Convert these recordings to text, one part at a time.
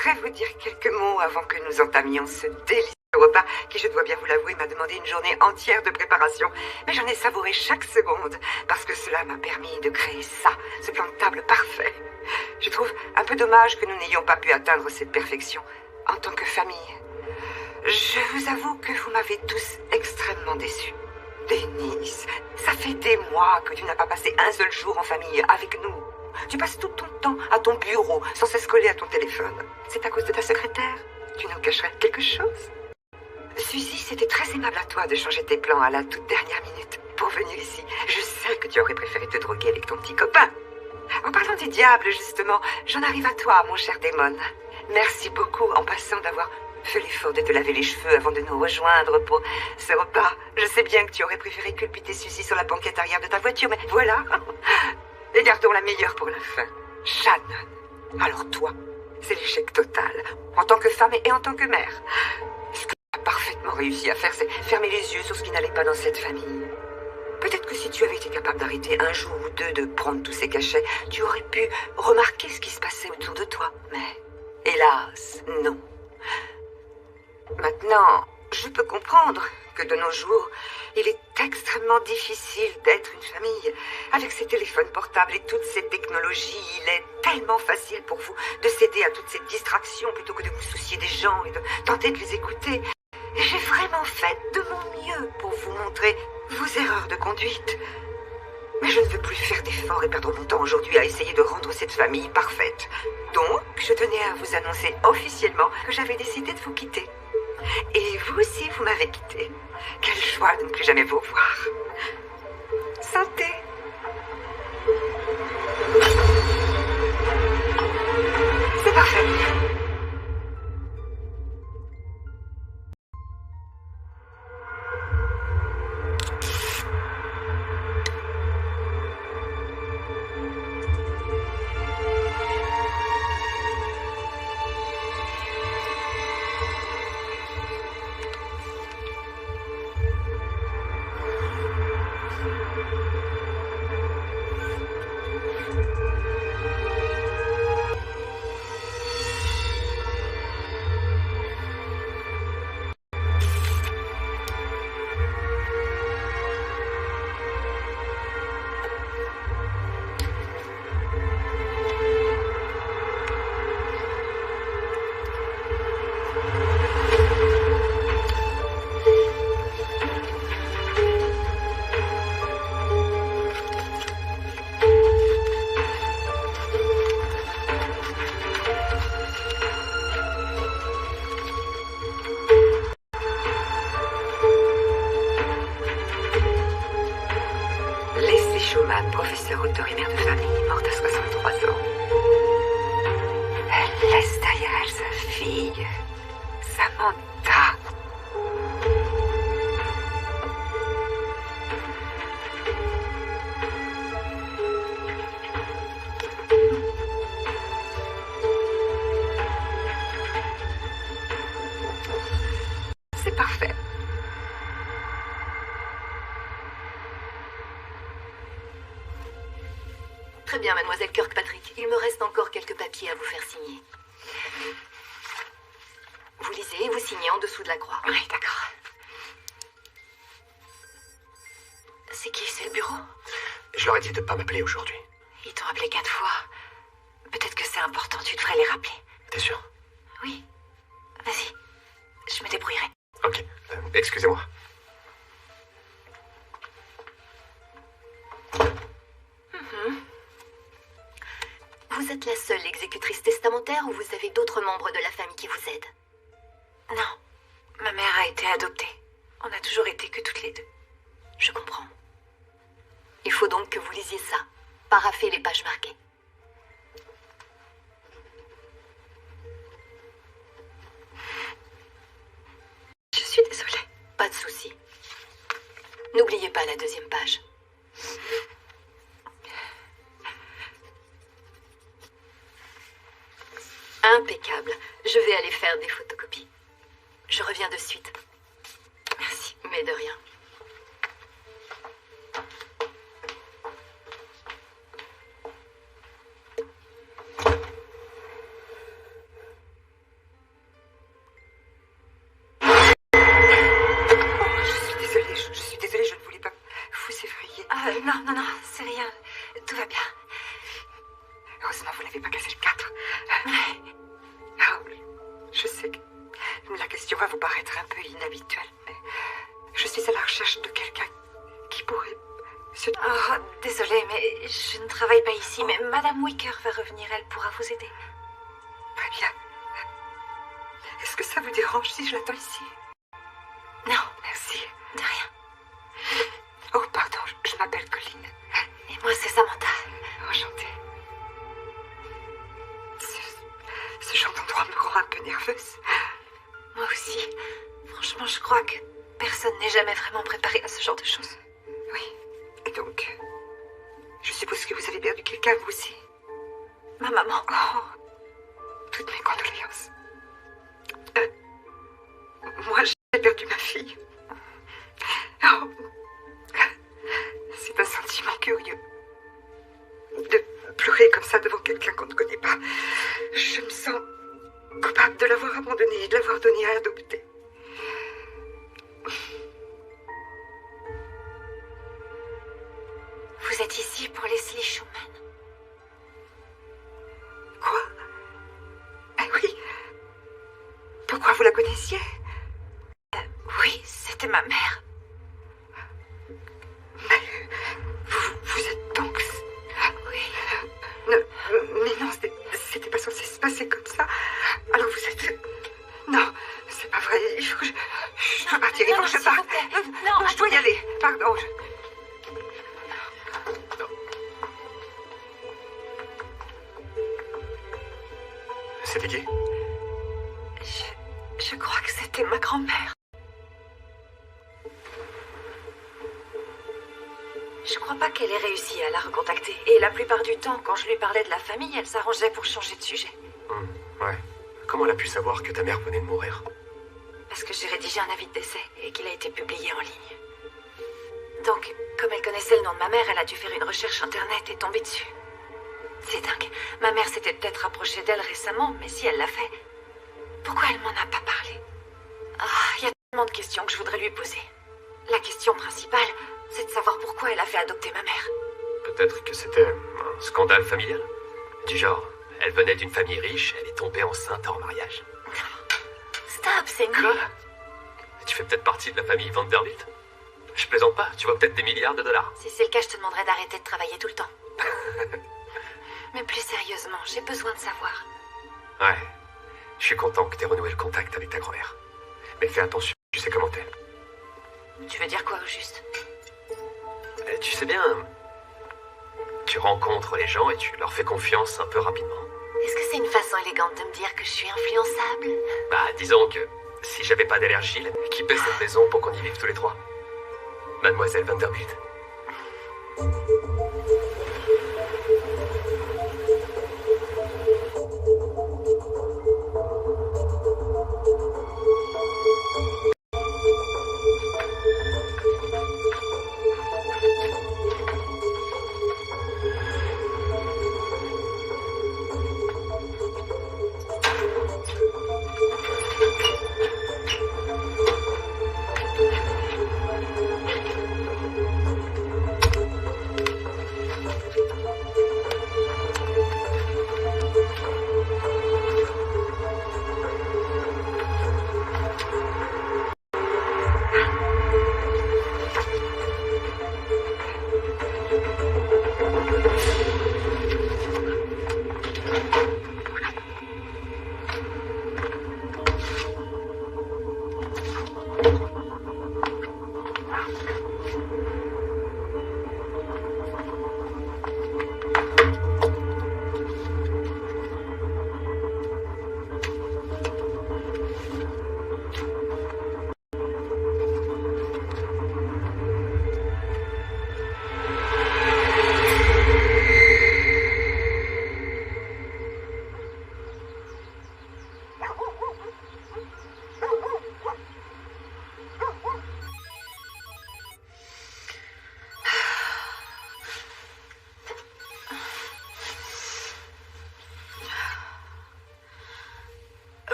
voudrais vous dire quelques mots avant que nous entamions ce délicieux repas qui, je dois bien vous l'avouer, m'a demandé une journée entière de préparation. Mais j'en ai savouré chaque seconde parce que cela m'a permis de créer ça, ce plan de table parfait. Je trouve un peu dommage que nous n'ayons pas pu atteindre cette perfection en tant que famille. Je vous avoue que vous m'avez tous extrêmement déçus. Denise, ça fait des mois que tu n'as pas passé un seul jour en famille avec nous. Tu passes tout ton temps à ton bureau, sans cesse collé à ton téléphone. C'est à cause de ta secrétaire? Tu nous cacherais quelque chose? Suzy, c'était très aimable à toi de changer tes plans à la toute dernière minute pour venir ici. Je sais que tu aurais préféré te droguer avec ton petit copain. En parlant du diable, justement, j'en arrive à toi, mon cher Damon. Merci beaucoup, en passant, d'avoir fait l'effort de te laver les cheveux avant de nous rejoindre pour ce repas. Je sais bien que tu aurais préféré culbuter Suzy sur la banquette arrière de ta voiture, mais voilà. Et gardons la meilleure pour la fin. Shannon. Alors toi, c'est l'échec total, en tant que femme et en tant que mère. Ce que tu as parfaitement réussi à faire, c'est fermer les yeux sur ce qui n'allait pas dans cette famille. Peut-être que si tu avais été capable d'arrêter un jour ou deux de prendre tous ces cachets, tu aurais pu remarquer ce qui se passait autour de toi. Mais, hélas, non. Maintenant, je peux comprendre que de nos jours, il est extrêmement difficile d'être une famille. Avec ces téléphones portables et toutes ces technologies, il est tellement facile pour vous de céder à toutes ces distractions plutôt que de vous soucier des gens et de tenter de les écouter. Et j'ai vraiment fait de mon mieux pour vous montrer vos erreurs de conduite. Mais je ne veux plus faire d'efforts et perdre mon temps aujourd'hui à essayer de rendre cette famille parfaite. Donc, je tenais à vous annoncer officiellement que j'avais décidé de vous quitter. Et vous aussi, vous m'avez quitté. Quelle joie de ne plus jamais vous revoir. Santé. C'est parfait. Professeur auteur et mère de famille, morte à 63 ans. Elle laisse derrière elle sa fille, Samantha. C'est parfait. Très bien, mademoiselle Kirkpatrick. Il me reste encore quelques papiers à vous faire signer. Vous lisez et vous signez en dessous de la croix. Oui, d'accord. C'est qui? C'est le bureau? Je leur ai dit de ne pas m'appeler aujourd'hui. Ils t'ont appelé 4 fois. Peut-être que c'est important, tu devrais les rappeler. T'es sûr? Oui. Vas-y, je me débrouillerai. Ok, excusez-moi. Vous êtes la seule exécutrice testamentaire ou vous avez d'autres membres de la famille qui vous aident? Non, ma mère a été adoptée. On n'a toujours été que toutes les deux. Je comprends. Il faut donc que vous lisiez ça. Paraphez les pages marquées. Je suis désolée. Pas de souci. N'oubliez pas la deuxième page. Impeccable. Je vais aller faire des photocopies. Je reviens de suite. Merci. Mais de rien. peut-être un peu inhabituel, mais je suis à la recherche de quelqu'un qui pourrait se... Oh, désolée, mais je ne travaille pas ici, mais Madame Wicker va revenir, elle pourra vous aider. Très bien. Est-ce que ça vous dérange si je l'attends ici? Non, Merci. de rien. Oh, pardon, je m'appelle Colline. Et moi, c'est Samantha. Enchantée. Ce genre d'endroit me rend un peu nerveuse. Moi aussi. Franchement, je crois que personne n'est jamais vraiment préparé à ce genre de choses. Oui. Et donc, je suppose que vous avez perdu quelqu'un, vous aussi. Ma maman. Oh, toutes mes condoléances. Moi, j'ai perdu ma fille. Oh, c'est un sentiment curieux. De pleurer comme ça devant quelqu'un qu'on ne connaît pas. Je me sens coupable de l'avoir abandonnée et de l'avoir donnée à adopter. Vous êtes ici pour Leslie Schumann. Quoi? Ah oui. Pourquoi vous la connaissiez? Oui, c'était ma mère. Mais vous êtes donc... Oui. Mais non, c'était pas censé se passer comme ça. Alors vous êtes... Non, c'est pas vrai. Il faut que je dois partir, il faut que je parte. Non, Je dois y aller. Pardon. C'était qui? Je crois que c'était ma grand-mère. Je crois pas qu'elle ait réussi à la recontacter. Et la plupart du temps, quand je lui parlais de la famille, elle s'arrangeait pour changer de sujet. Ouais. Comment elle a pu savoir que ta mère venait de mourir? Parce que j'ai rédigé un avis de décès et qu'il a été publié en ligne. Donc, comme elle connaissait le nom de ma mère, elle a dû faire une recherche internet et tomber dessus. C'est dingue. Ma mère s'était peut-être approchée d'elle récemment, mais si elle l'a fait, pourquoi elle m'en a pas parlé? Ah, il y a tellement de questions que je voudrais lui poser. La question principale, c'est de savoir pourquoi elle a fait adopter ma mère. Peut-être que c'était un scandale familial? Du genre, elle venait d'une famille riche, elle est tombée enceinte en mariage. Stop, c'est nul. Quoi? Tu fais peut-être partie de la famille Vanderbilt? Je plaisante pas, tu vois peut-être des milliards de dollars. Si c'est le cas, je te demanderai d'arrêter de travailler tout le temps. Mais plus sérieusement, j'ai besoin de savoir. Ouais, je suis content que t'aies renoué le contact avec ta grand-mère. Mais fais attention, tu sais comment t'es. Tu veux dire quoi au juste? Tu sais bien, tu rencontres les gens et tu leur fais confiance un peu rapidement. Est-ce que c'est une façon élégante de me dire que je suis influençable? Bah, disons que si j'avais pas d'allergie, qui paie cette maison pour qu'on y vive tous les trois? Mademoiselle Vanderbilt.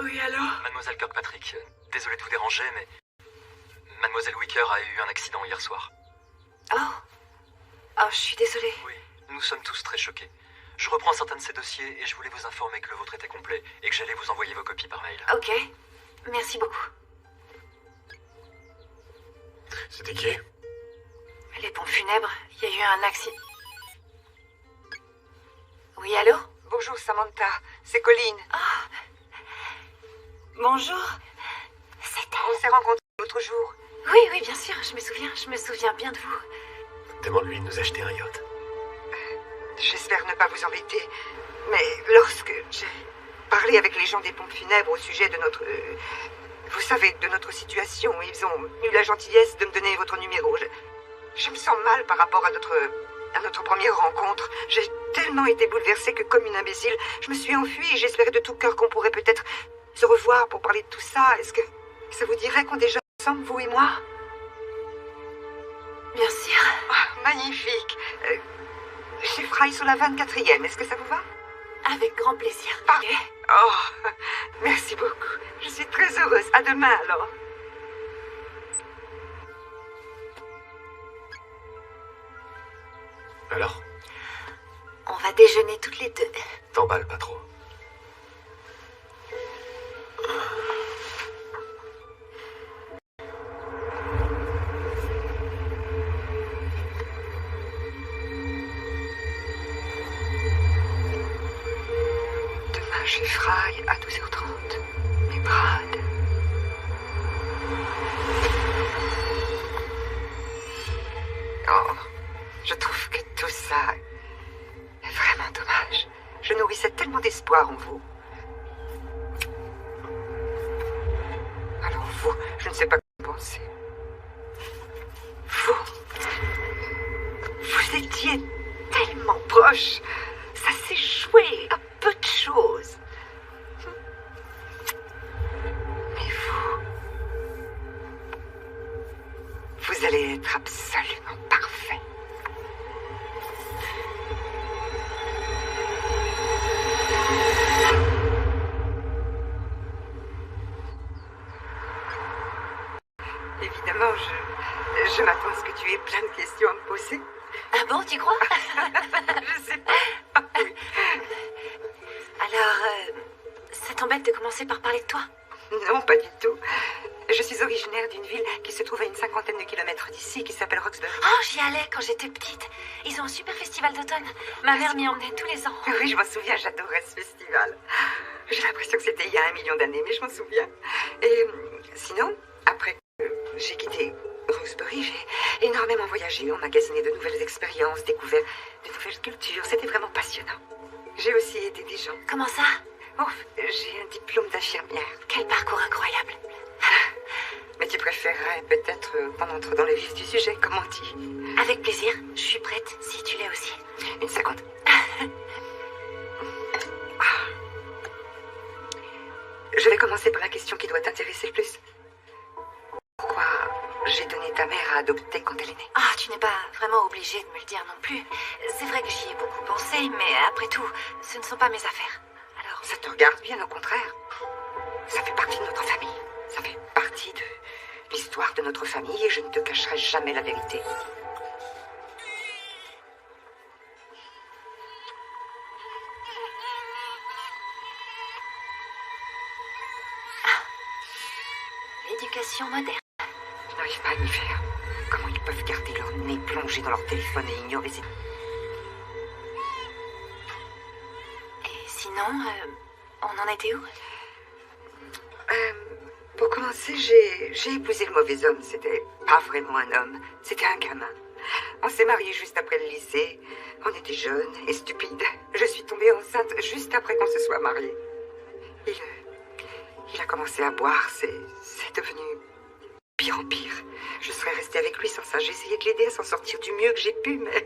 Oui, alors? Mademoiselle Kirkpatrick, désolé de vous déranger, mais Mademoiselle Wicker a eu un accident hier soir. Oh. Oh, je suis désolée. Oui, nous sommes tous très choqués. Je reprends certains de ces dossiers et je voulais vous informer que le vôtre était complet et que j'allais vous envoyer vos copies par mail. Ok. Merci beaucoup. C'était qui? Les pompes funèbres, il y a eu un accident. Oui, allô? Bonjour Samantha, c'est Colleen. Bonjour. C'était... On s'est rencontrés l'autre jour. Oui, bien sûr, je me souviens bien de vous. Demande-lui de nous acheter un yacht. J'espère ne pas vous embêter, mais lorsque j'ai parlé avec les gens des pompes funèbres au sujet de notre... vous savez, de notre situation, ils ont eu la gentillesse de me donner votre numéro. Je me sens mal par rapport à notre première rencontre. J'ai tellement été bouleversée que, comme une imbécile, je me suis enfuie et j'espérais de tout cœur qu'on pourrait peut-être se revoir pour parler de tout ça. Est-ce que ça vous dirait qu'on déjeune ensemble, vous et moi? Bien sûr. Magnifique. Chez Fry sur la 24e, est-ce que ça vous va? Avec grand plaisir. Parfait. Oh, merci beaucoup. Je suis très heureuse. À demain, alors. Alors, On va déjeuner toutes les deux. t'emballes pas trop. Demain, chez Fry à 12h30. Mais Brad... Oh, je trouve que tout ça est vraiment dommage. Je nourrissais tellement d'espoir en vous. Alors vous, je ne sais pas quoi penser. Vous étiez tellement proches. Ça s'est joué à peu de choses. Mais vous allez être absolument parfait. Évidemment, je m'attends à ce que tu aies plein de questions à me poser. Ah bon, tu crois? Je sais pas. Oui. Alors, ça t'embête de commencer par parler de toi? Non, pas du tout. Je suis originaire d'une ville qui se trouve à une 50aine de kilomètres d'ici, qui s'appelle Roxbury. Oh, j'y allais quand j'étais petite. Ils ont un super festival d'automne. Ma mère m'y emmenait tous les ans. Oui, je m'en souviens, j'adorais ce festival. J'ai l'impression que c'était il y a 1 million d'années, mais je m'en souviens. Et sinon, après que j'ai quitté Roxbury, j'ai énormément voyagé, emmagasiné de nouvelles expériences, découvert de nouvelles cultures. C'était vraiment passionnant. J'ai aussi aidé des gens. Comment ça? Oh, j'ai un diplôme d'infirmière. Quel parcours incroyable. Mais tu préférerais peut-être qu'on entre dans le vif du sujet, comme on dit. Avec plaisir, je suis prête, si tu l'es aussi. Une seconde. Je vais commencer par la question qui doit t'intéresser le plus. Pourquoi j'ai donné ta mère à adopter quand elle est née? Ah, tu n'es pas vraiment obligée de me le dire non plus. C'est vrai que j'y ai beaucoup pensé, mais après tout, ce ne sont pas mes affaires. Alors, Ça te regarde bien, au contraire. Ça fait partie de notre famille. Ça fait partie de l'histoire de notre famille et je ne te cacherai jamais la vérité. l'éducation moderne. Je n'arrive pas à m'y faire. Comment ils peuvent garder leur nez plongé dans leur téléphone et ignorer ces... Et sinon, on en était où? Pour commencer, j'ai épousé le mauvais homme. C'était pas vraiment un homme. C'était un gamin. On s'est mariés juste après le lycée. On était jeunes et stupides. Je suis tombée enceinte juste après qu'on se soit mariés. Il a commencé à boire. C'est devenu pire en pire. Je serais restée avec lui sans ça. J'ai essayé de l'aider à s'en sortir du mieux que j'ai pu, mais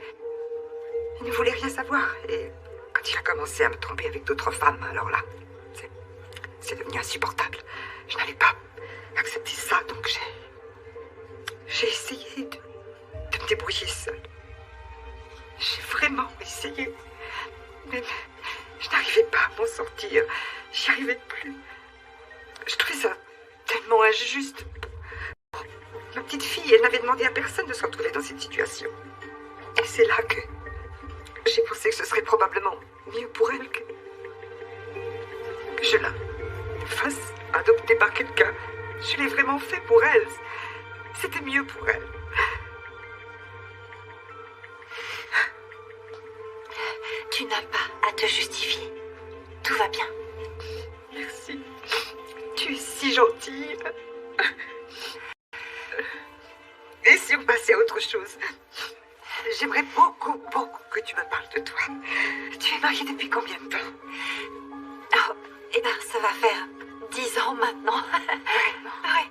il ne voulait rien savoir. Et quand il a commencé à me tromper avec d'autres femmes, alors là, c'est devenu insupportable. Je n'allais pas accepter ça, donc j'ai essayé de me débrouiller seule. J'ai vraiment essayé. Mais je n'arrivais pas à m'en sortir. J'y arrivais plus. Je trouvais ça tellement injuste. Ma petite fille, elle n'avait demandé à personne de se retrouver dans cette situation. Et c'est là que j'ai pensé que ce serait probablement mieux pour elle que je la fasse adopter par quelqu'un. Je l'ai vraiment fait pour elle. C'était mieux pour elle. Tu n'as pas à te justifier. Tout va bien. Merci. Tu es si gentille. Et si on passait à autre chose? J'aimerais beaucoup que tu me parles de toi. Tu es mariée depuis combien de temps? Oh, eh ben, ça va faire 10 ans maintenant. Ouais.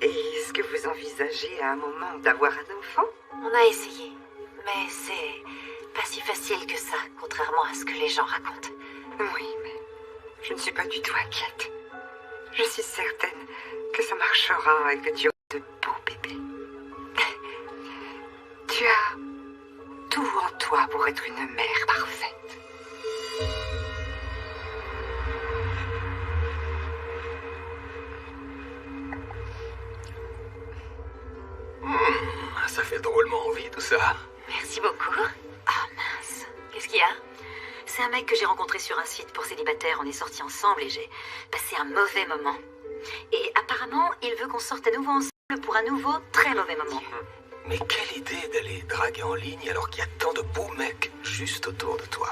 Et est-ce que vous envisagez à un moment d'avoir un enfant? On a essayé, mais c'est pas si facile que ça, contrairement à ce que les gens racontent. Oui, mais je ne suis pas du tout inquiète. Je suis certaine que ça marchera et que tu auras de beaux bébés. Tu as tout en toi pour être une mère parfaite. Ça fait drôlement envie tout ça. Merci beaucoup. Ah mince, qu'est-ce qu'il y a? C'est un mec que j'ai rencontré sur un site pour célibataires. On est sortis ensemble et j'ai passé un mauvais moment. Et apparemment, il veut qu'on sorte à nouveau ensemble pour un nouveau très mauvais moment. Mais quelle idée d'aller draguer en ligne alors qu'il y a tant de beaux mecs juste autour de toi.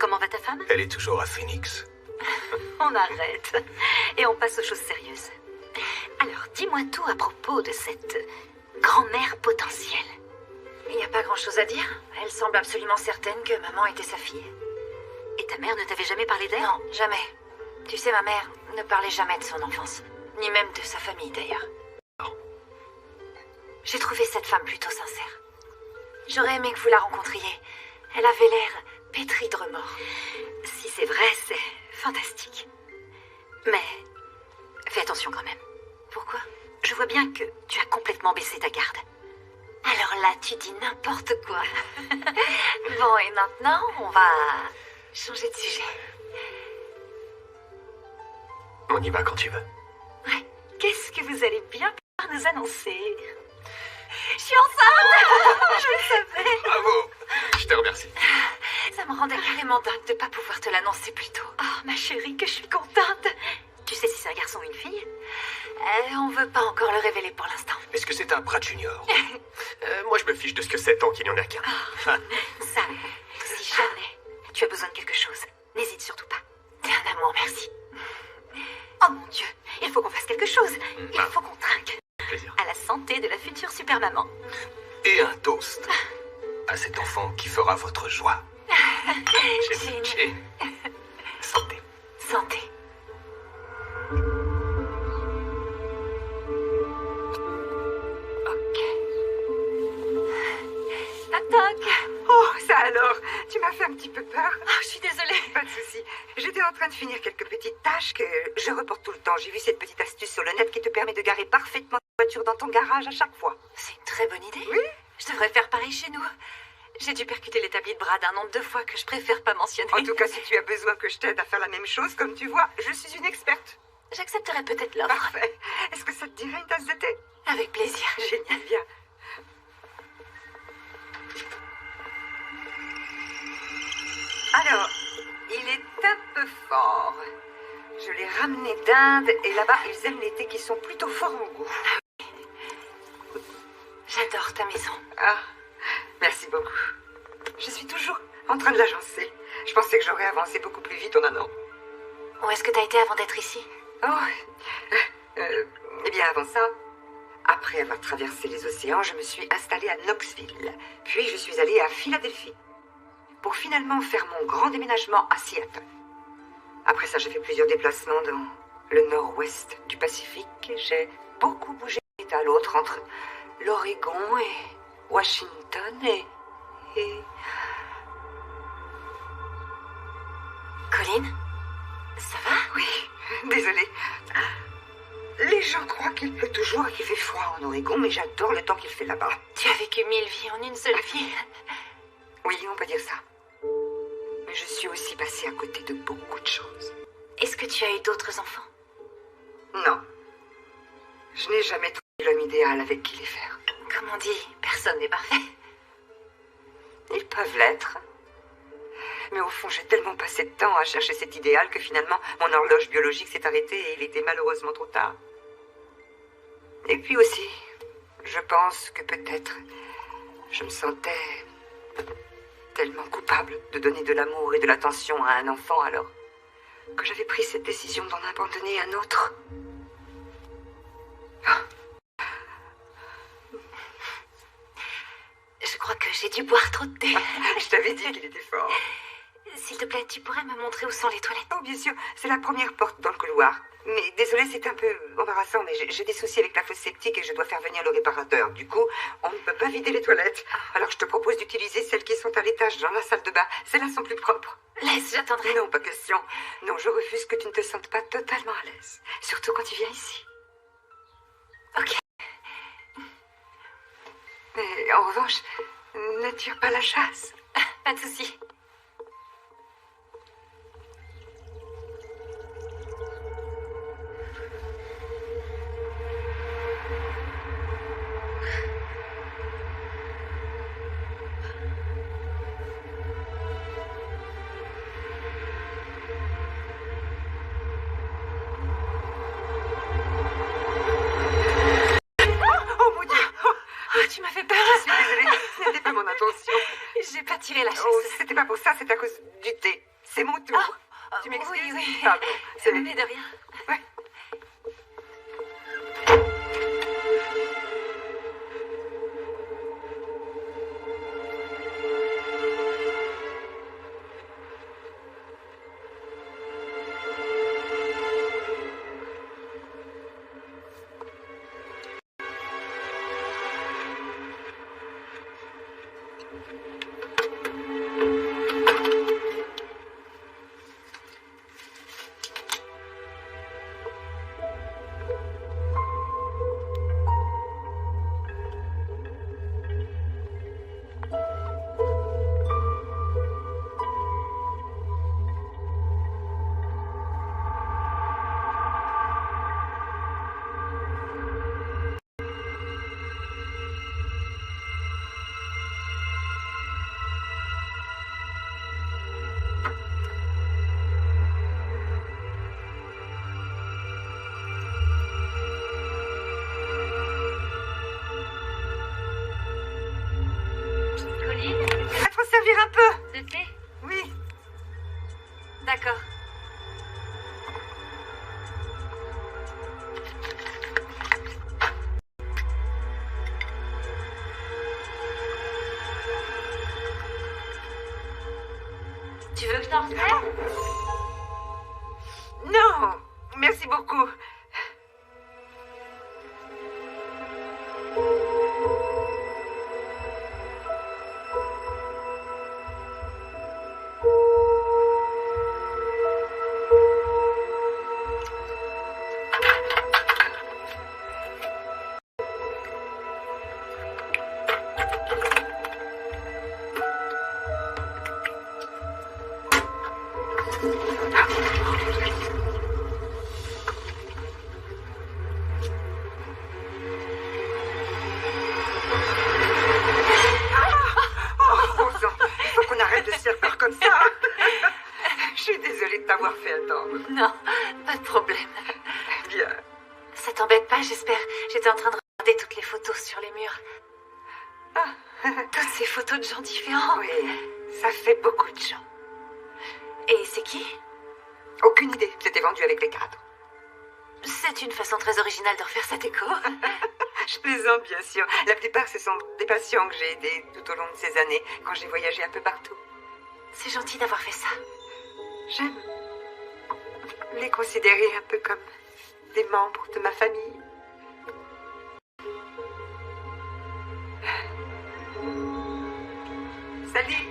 Comment va ta femme? Elle est toujours à Phoenix. On arrête. Et on passe aux choses sérieuses. Alors, dis-moi tout à propos de cette grand-mère potentielle. Il n'y a pas grand-chose à dire. Elle semble absolument certaine que maman était sa fille. Et ta mère ne t'avait jamais parlé d'elle? Non, jamais. Tu sais, ma mère ne parlait jamais de son enfance. Ni même de sa famille, d'ailleurs. J'ai trouvé cette femme plutôt sincère. J'aurais aimé que vous la rencontriez. Elle avait l'air pétrie de remords. Si c'est vrai, c'est fantastique. Mais fais attention quand même. Pourquoi? Je vois bien que tu as complètement baissé ta garde. Alors là, tu dis n'importe quoi. Bon, et maintenant, on va changer de sujet. On y va quand tu veux. Ouais. Qu'est-ce que vous allez bien pouvoir nous annoncer? Je suis enceinte! Je le savais! Bravo! Je te remercie. Ça me rendait carrément dingue de ne pas pouvoir te l'annoncer plus tôt. Oh, ma chérie, que je suis contente! Tu sais si c'est un garçon ou une fille? On veut pas encore le révéler pour l'instant. Est-ce que c'est un Pratt Junior? Moi, je me fiche de ce que c'est tant qu'il n'y en a qu'un. Sam, si jamais tu as besoin de quelque chose, n'hésite surtout pas. T'es un amour, merci. Oh mon Dieu, il faut qu'on fasse quelque chose. Il faut qu'on trinque. Plaisir. À la santé de la future super maman. Et un toast à cet enfant qui fera votre joie. Jean. Santé. Santé. Ok. Toc. Oh, ça alors, tu m'as fait un petit peu peur. Oh, je suis désolée. Pas de souci. J'étais en train de finir quelques petites tâches que je reporte tout le temps. J'ai vu cette petite astuce sur le net qui te permet de garer parfaitement ta voiture dans ton garage à chaque fois. C'est une très bonne idée. Oui. Je devrais faire pareil chez nous. J'ai dû percuter l'établi de bras d'un nombre de fois que je préfère pas mentionner. En tout cas, si tu as besoin que je t'aide à faire la même chose, comme tu vois, je suis une experte. J'accepterai peut-être l'offre. Parfait. Est-ce que ça te dirait une tasse de thé? Avec plaisir. Génial, bien. Alors, il est un peu fort. Je l'ai ramené d'Inde et là-bas, ils aiment les thés qui sont plutôt forts en goût. J'adore ta maison. Ah, merci beaucoup. Je suis toujours en train de l'agencer. Je pensais que j'aurais avancé beaucoup plus vite en un an. Où est-ce que t'as été avant d'être ici? Oh, eh bien avant ça, après avoir traversé les océans, je me suis installée à Knoxville. Puis je suis allée à Philadelphie. Pour finalement faire mon grand déménagement à Seattle. Après ça, j'ai fait plusieurs déplacements dans le nord-ouest du Pacifique. J'ai beaucoup bougé d'un état à l'autre entre l'Oregon et Washington et... Colin? Ça va? Oui, désolée. Les gens croient qu'il pleut toujours et qu'il fait froid en Oregon, mais j'adore le temps qu'il fait là-bas. Tu as vécu 1000 vies en une seule vie. Oui, on peut dire ça. Mais je suis aussi passée à côté de beaucoup de choses. Est-ce que tu as eu d'autres enfants? Non. Je n'ai jamais trouvé l'homme idéal avec qui les faire. Comme on dit, personne n'est parfait. Ils peuvent l'être. Mais au fond, j'ai tellement passé de temps à chercher cet idéal que finalement, mon horloge biologique s'est arrêtée et il était malheureusement trop tard. Et puis aussi, Je pense que peut-être je me sentais tellement coupable de donner de l'amour et de l'attention à un enfant alors que j'avais pris cette décision d'en abandonner un autre. Je crois que j'ai dû boire trop de thé. Je t'avais dit qu'il était fort. S'il te plaît, tu pourrais me montrer où sont les toilettes? Oh, bien sûr, c'est la première porte dans le couloir. Mais désolé, c'est un peu embarrassant, mais j'ai des soucis avec la fosse septique et je dois faire venir le réparateur. Du coup, on ne peut pas vider les toilettes. Alors je te propose d'utiliser celles qui sont à l'étage dans la salle de bain. Celles-là sont plus propres. Laisse, j'attendrai. Non, pas question. Non, je refuse que tu ne te sentes pas totalement à l'aise. Surtout quand tu viens ici. Ok. Mais en revanche, ne tire pas la chasse. Pas de souci. Tu m'as fait peur. Je suis désolée, ce n'était pas mon intention. J'ai pas tiré la chaise. Oh, c'était pas pour ça, c'est à cause du thé. C'est mon tour. Tu m'excuses? Oui, oui. Pardon. Mais de rien. Ouais. Servir un peu. C'est fait? Oui. D'accord. Tu veux que je t'en refasse? Non, merci beaucoup. T'avoir fait attendre. Non, pas de problème. Bien. Ça t'embête pas, j'espère. J'étais en train de regarder toutes les photos sur les murs. Toutes ces photos de gens différents. Oui, ça fait beaucoup de gens. Et c'est qui? Aucune idée. C'était vendu avec les cadres. C'est une façon très originale de refaire sa déco. Je plaisante, bien sûr. La plupart, ce sont des patients que j'ai aidés tout au long de ces années, quand j'ai voyagé un peu partout. C'est gentil d'avoir fait ça. J'aime les considérer un peu comme des membres de ma famille. Salut,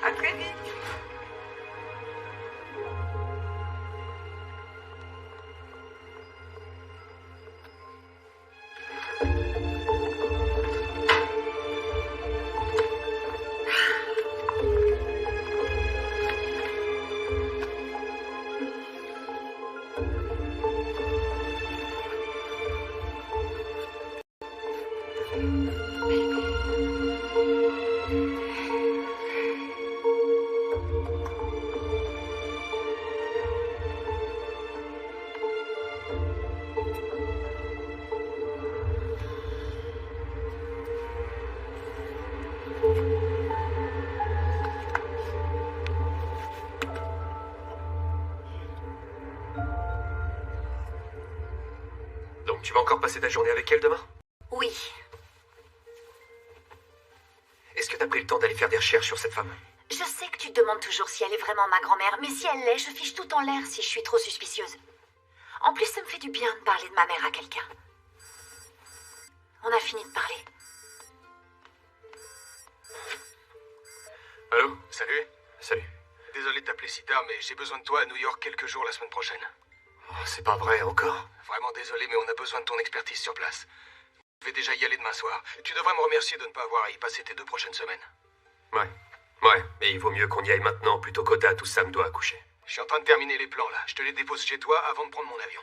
à très vite. encore passer ta journée avec elle demain? Oui. Est-ce que t'as pris le temps d'aller faire des recherches sur cette femme? Je sais que tu te demandes toujours si elle est vraiment ma grand-mère, mais si elle l'est, je fiche tout en l'air si je suis trop suspicieuse. En plus, ça me fait du bien de parler de ma mère à quelqu'un. On a fini de parler. Allô? Salut. Salut. Désolé de t'appeler si tard, mais j'ai besoin de toi à New York quelques jours la semaine prochaine. Oh, c'est pas vrai, encore? Vraiment désolé, mais on a besoin de ton expertise sur place. Je vais déjà y aller demain soir. Tu devrais me remercier de ne pas avoir à y passer tes 2 prochaines semaines. Ouais, mais il vaut mieux qu'on y aille maintenant plutôt qu'Ota tout Sam doit accoucher. Je suis en train de terminer les plans là. Je te les dépose chez toi avant de prendre mon avion.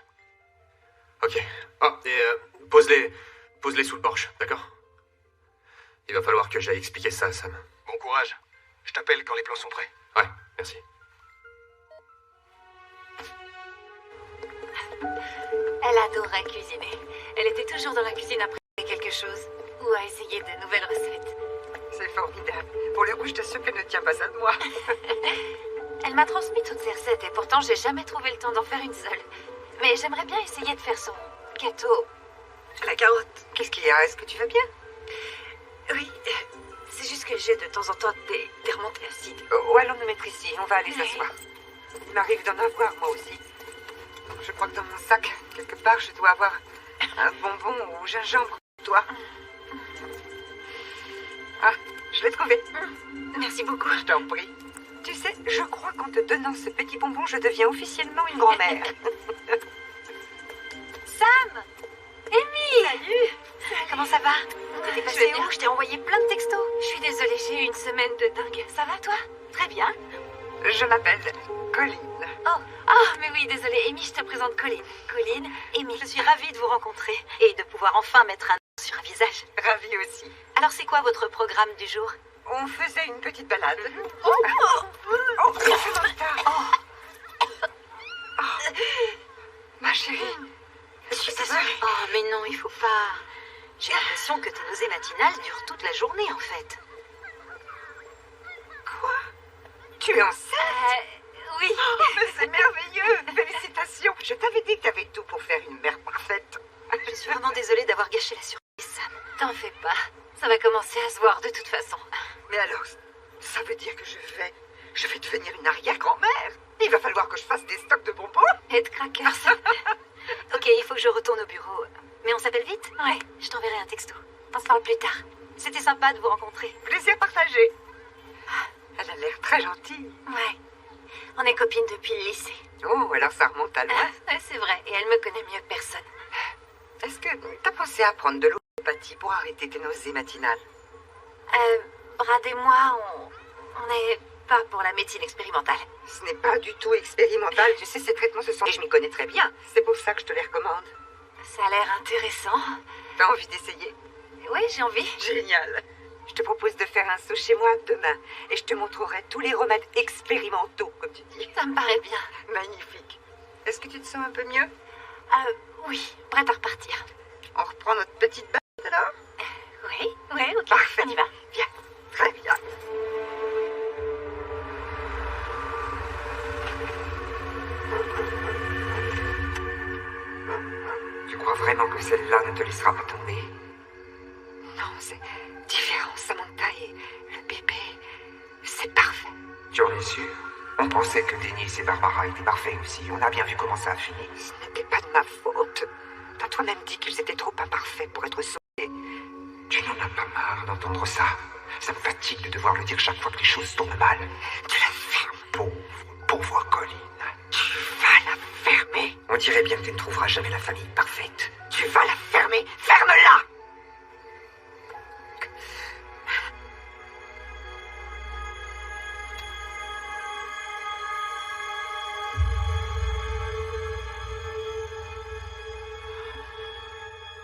Ok. Ah, et pose-les sous le porche, d'accord? Il va falloir que j'aille expliquer ça à Sam. Bon courage. Je t'appelle quand les plans sont prêts. Ouais, merci. Elle adorait cuisiner. Elle était toujours dans la cuisine à préparer quelque chose ou à essayer de nouvelles recettes. C'est formidable. Pour le coup, je t'assure qu'elle ne tient pas ça de moi. Elle m'a transmis toutes ses recettes et pourtant j'ai jamais trouvé le temps d'en faire une seule. Mais j'aimerais bien essayer de faire son gâteau. La carotte. Qu'est-ce qu'il y a? Est-ce que tu vas bien? Oui, c'est juste que j'ai de temps en temps des remontées acides. Oh, allons nous mettre ici. On va aller s'asseoir. Il m'arrive d'en avoir, moi aussi. Je crois que dans mon sac, quelque part, je dois avoir un bonbon au gingembre pour toi. Ah, je l'ai trouvé. Merci beaucoup. Je t'en prie. Tu sais, je crois qu'en te donnant ce petit bonbon, je deviens officiellement une grand-mère. Sam! Amy! Salut! Comment ça va? T'étais passée où? Je t'ai envoyé plein de textos. Je suis désolée, j'ai eu une semaine de dingue. Ça va, toi? Très bien. Je m'appelle Colline. Oh, mais oui, désolée. Amy, je te présente Colline. Colline, Amy. Je suis ravie de vous rencontrer et de pouvoir enfin mettre un nom sur un visage. Ravie aussi. Alors, c'est quoi votre programme du jour? On faisait une petite balade. Oh, Ma chérie. je suis désolée. Oh, mais non, il faut pas. J'ai l'impression que tes nausées matinales durent toute la journée, en fait. Quoi? Tu es enceinte? Oui. Mais c'est merveilleux. Félicitations. Je t'avais dit que t'avais tout pour faire une mère parfaite. Je suis vraiment désolée d'avoir gâché la surprise, Sam. T'en fais pas. Ça va commencer à se voir de toute façon. Mais alors, ça veut dire que je vais devenir une arrière-grand-mère. Il va falloir que je fasse des stocks de bonbons. Et de crackers. Ok, il faut que je retourne au bureau. Mais on s'appelle vite? Ouais, je t'enverrai un texto. On se parle plus tard. C'était sympa de vous rencontrer. Plaisir partagé. Elle a l'air très gentille. Ouais. On est copines depuis le lycée. Oh, alors ça remonte à loin. Ouais, c'est vrai. Et elle me connaît mieux que personne. Est-ce que t'as pensé à prendre de l'homéopathie pour arrêter tes nausées matinales? Brad et moi, on n'est pas pour la médecine expérimentale. Ce n'est pas du tout expérimental. Tu sais, ces traitements, ce sont... Et je m'y connais très bien. C'est pour ça que je te les recommande. Ça a l'air intéressant. T'as envie d'essayer? Oui, j'ai envie. Génial. Je te propose de faire un saut chez moi demain. Et je te montrerai tous les remèdes expérimentaux, comme tu dis. Ça me paraît bien. Magnifique. Est-ce que tu te sens un peu mieux? Oui, prête à repartir. On reprend notre petite balade alors? Oui, ok. Parfait. On y va. Bien, très bien. Tu crois vraiment que celle-là ne te laissera pas tomber? Non, c'est différent, Samantha, et le bébé, c'est parfait. Tu en es sûr? On pensait que Dennis et Barbara étaient parfaits aussi. On a bien vu comment ça a fini. Ce n'était pas de ma faute. T'as toi-même dit qu'ils étaient trop imparfaits pour être sauvés. Tu n'en as pas marre d'entendre ça? Ça me fatigue de devoir le dire chaque fois que les choses tournent mal. Tu la fermes. Pauvre Colline. Tu vas la fermer. On dirait bien que tu ne trouveras jamais la famille parfaite. Tu vas la fermer. Ferme-la.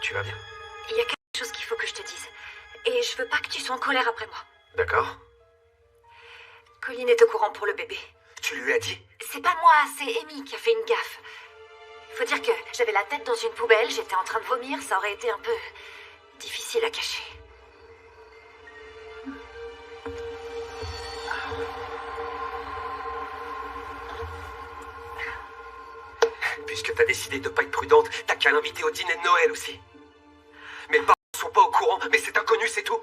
Tu vas bien? Il y a quelque chose qu'il faut que je te dise. Et je veux pas que tu sois en colère après moi. D'accord. Colline est au courant pour le bébé. Tu lui as dit? C'est pas moi, c'est Amy qui a fait une gaffe. Il faut dire que j'avais la tête dans une poubelle, j'étais en train de vomir, ça aurait été un peu difficile à cacher. Puisque t'as décidé de pas être prudente, t'as qu'à l'inviter au dîner de Noël aussi. Mes parents sont pas au courant, mais c'est inconnu, c'est tout.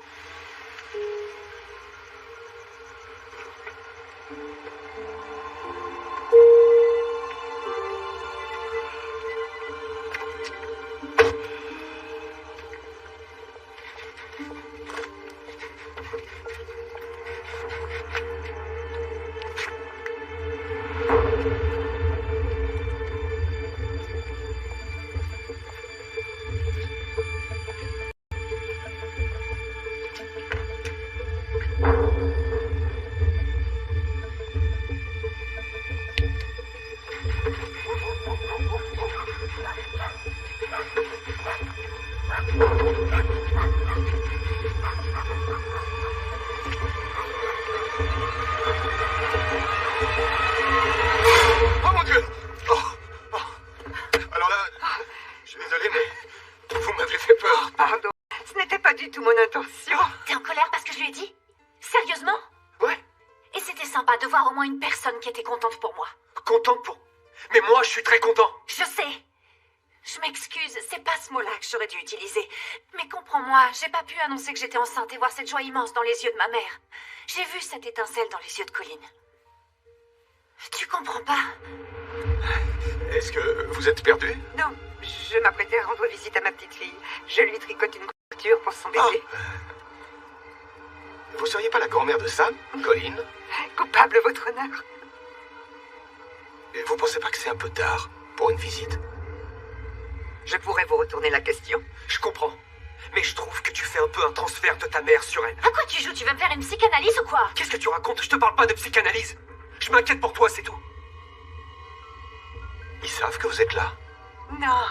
Oh mon Dieu! Oh. Alors là, je suis désolé, mais vous m'avez fait peur. Pardon, ce n'était pas du tout mon intention. T'es en colère parce que je lui ai dit? Sérieusement? Ouais, Et c'était sympa de voir au moins une personne qui était contente pour moi. content pour... Mais moi, je suis très content. Je sais. Je m'excuse, c'est pas ce mot-là que j'aurais dû utiliser. Mais comprends-moi, j'ai pas pu annoncer que j'étais enceinte et voir cette joie immense dans les yeux de ma mère. J'ai vu cette étincelle dans les yeux de Colline. Tu comprends pas? Est-ce que vous êtes perdu? Non, je m'apprêtais à rendre visite à ma petite fille. Je lui tricote une couverture pour son bébé. Vous seriez pas la grand-mère de Sam, Colline? Coupable, votre honneur. Et vous pensez pas que c'est un peu tard pour une visite? Je pourrais vous retourner la question. Je comprends. Mais je trouve que tu fais un peu un transfert de ta mère sur elle. À quoi tu joues? Tu veux me faire une psychanalyse ou quoi? Qu'est-ce que tu racontes? Je te parle pas de psychanalyse. Je m'inquiète pour toi, c'est tout. Ils savent que vous êtes là. Non.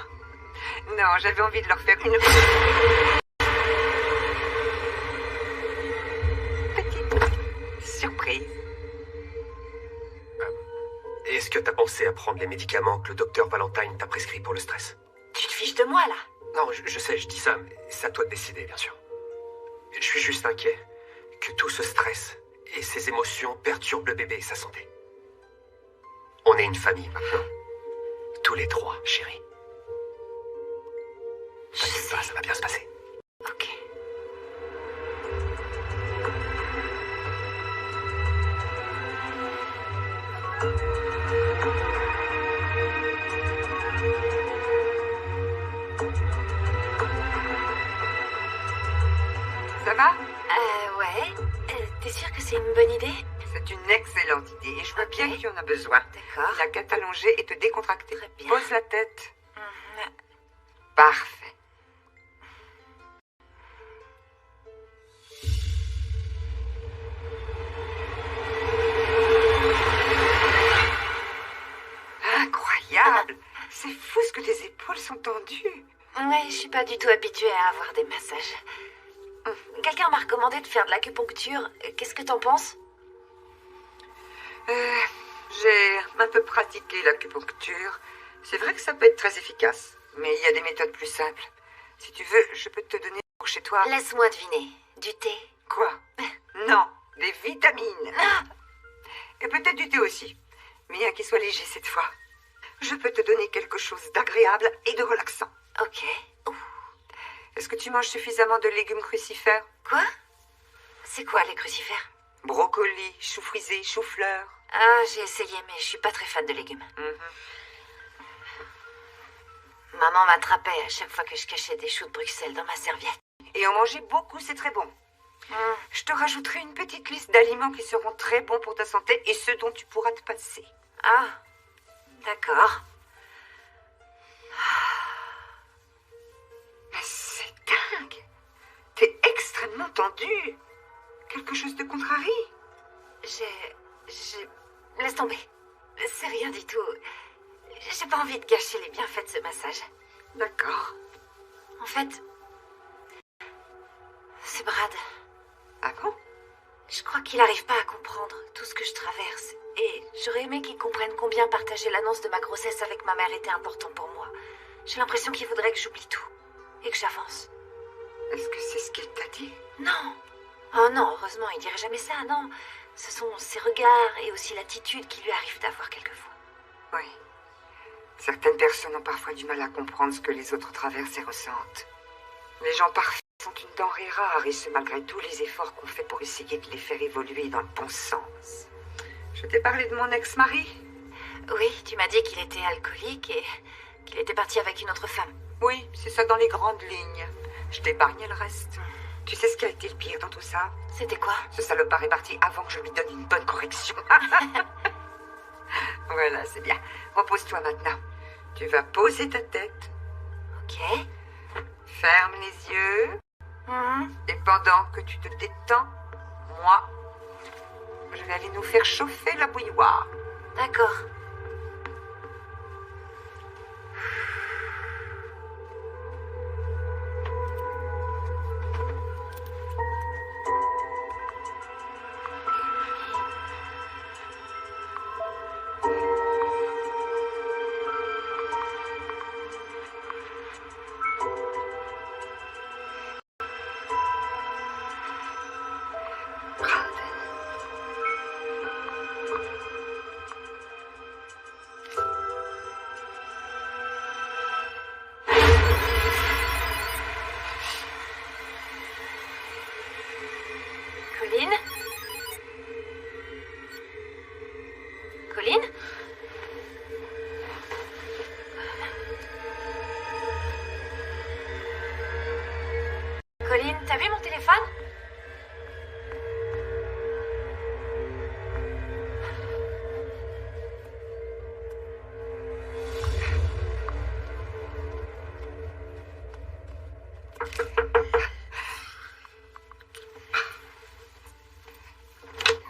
Non, j'avais envie de leur faire une... petite surprise. Est-ce que t'as pensé à prendre les médicaments que le docteur Valentine t'a prescrits pour le stress? Tu te fiches de moi, là? Non, je sais, je dis ça, mais c'est à toi de décider, bien sûr. Je suis juste inquiet que tout ce stress et ces émotions perturbent le bébé et sa santé. On est une famille maintenant. Tous les trois, chérie. T'inquiète pas, ça va bien se passer. Ok. Ça va? Ouais. T'es sûre que c'est une bonne idée? C'est une excellente idée et je vois bien que tu en as besoin. D'accord. La qu'à t'allonger et te décontracter. Très bien. Pose la tête. Mhm. Parfait. Incroyable! C'est fou ce que tes épaules sont tendues. Ouais, je suis pas du tout habituée à avoir des massages. Quelqu'un m'a recommandé de faire de l'acupuncture. Qu'est-ce que t'en penses? J'ai un peu pratiqué l'acupuncture. C'est vrai que ça peut être très efficace, mais il y a des méthodes plus simples. Si tu veux, je peux te donner pour chez toi. Laisse-moi deviner. Du thé? Quoi? Non, des vitamines. Et peut-être du thé aussi. Mais bien qu'il soit léger cette fois. Je peux te donner quelque chose d'agréable et de relaxant. Ok. Est-ce que tu manges suffisamment de légumes crucifères? Quoi? C'est quoi les crucifères? Brocolis, choux frisés, choux-fleurs. Ah, j'ai essayé, mais je suis pas très fan de légumes. Maman m'attrapait à chaque fois que je cachais des choux de Bruxelles dans ma serviette. Et en manger beaucoup, c'est très bon. Je te rajouterai une petite liste d'aliments qui seront très bons pour ta santé et ceux dont tu pourras te passer. Ah, d'accord. Mais c'est dingue. T'es extrêmement tendue. Quelque chose te contrarie? Laisse tomber. C'est rien du tout. J'ai pas envie de gâcher les bienfaits de ce massage. D'accord. En fait, c'est Brad. Ah bon? Je crois qu'il n'arrive pas à comprendre tout ce que je traverse. Et j'aurais aimé qu'il comprenne combien partager l'annonce de ma grossesse avec ma mère était important pour moi. J'ai l'impression qu'il voudrait que j'oublie tout. Et que j'avance. Est-ce que c'est ce qu'il t'a dit? Non. Oh non, heureusement, il dirait jamais ça, non. Ce sont ses regards et aussi l'attitude qui lui arrive d'avoir quelquefois. Oui. Certaines personnes ont parfois du mal à comprendre ce que les autres traversent et ressentent. Les gens parfaits sont une denrée rare, et ce malgré tous les efforts qu'on fait pour essayer de les faire évoluer dans le bon sens. Je t'ai parlé de mon ex-mari? Oui, tu m'as dit qu'il était alcoolique et qu'il était parti avec une autre femme. Oui, c'est ça dans les grandes lignes. Je t'épargne le reste. Tu sais ce qui a été le pire dans tout ça? C'était quoi? Ce salopard est parti avant que je lui donne une bonne correction. Voilà, c'est bien. Repose-toi maintenant. Tu vas poser ta tête. Ok. Ferme les yeux. Mhm. Et pendant que tu te détends, moi, je vais aller nous faire chauffer la bouilloire. D'accord. Colline? Colline? Colline, t'as vu mon téléphone?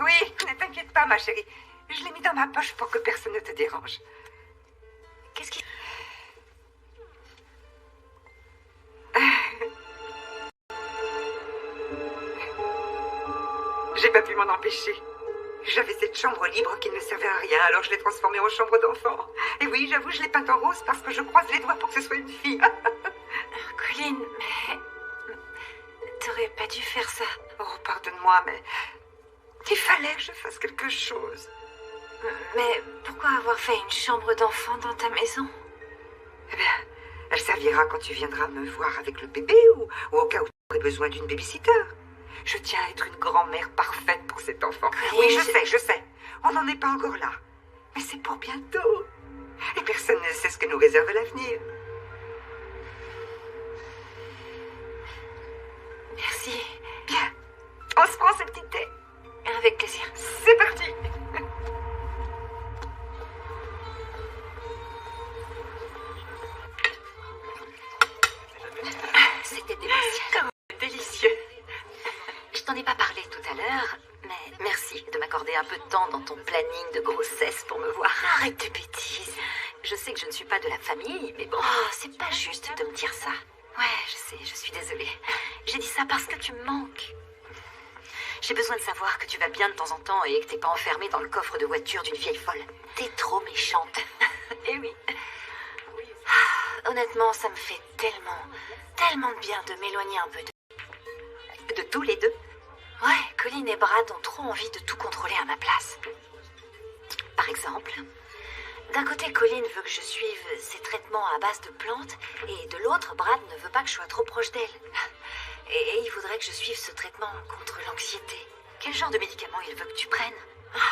Oui, ne t'inquiète pas, ma chérie. Je l'ai mis dans ma poche pour que personne ne te dérange. Qu'est-ce qui... J'ai pas pu m'en empêcher. J'avais cette chambre libre qui ne servait à rien, alors je l'ai transformée en chambre d'enfant. Et oui, j'avoue, je l'ai peinte en rose parce que je croise les doigts pour que ce soit une fille. Colline, mais... T'aurais pas dû faire ça. Oh, pardonne-moi, mais... Il fallait que je fasse quelque chose. Mais pourquoi avoir fait une chambre d'enfant dans ta maison? Eh bien, elle servira quand tu viendras me voir avec le bébé ou au cas où tu aurais besoin d'une babysitter. Je tiens à être une grand-mère parfaite pour cet enfant. Oui, je sais. On n'en est pas encore là. Mais c'est pour bientôt. Et personne ne sait ce que nous réserve l'avenir. Merci. Bien. On se prend ce petit thé. Avec plaisir. C'est parti. C'était délicieux. Délicieux. Je t'en ai pas parlé tout à l'heure, mais merci de m'accorder un peu de temps dans ton planning de grossesse pour me voir. Arrête tes bêtises. Je sais que je ne suis pas de la famille, mais bon, c'est pas juste de me dire ça. Ouais, je sais, je suis désolée. J'ai dit ça parce que tu me manques. J'ai besoin de savoir que tu vas bien de temps en temps et que t'es pas enfermée dans le coffre de voiture d'une vieille folle. T'es trop méchante. Eh oui. Honnêtement, ça me fait tellement de bien de m'éloigner un peu de tous les deux. Ouais, Colline et Brad ont trop envie de tout contrôler à ma place. Par exemple, d'un côté, Colline veut que je suive ses traitements à base de plantes, et de l'autre, Brad ne veut pas que je sois trop proche d'elle. Et il voudrait que je suive ce traitement contre l'anxiété. Quel genre de médicament il veut que tu prennes?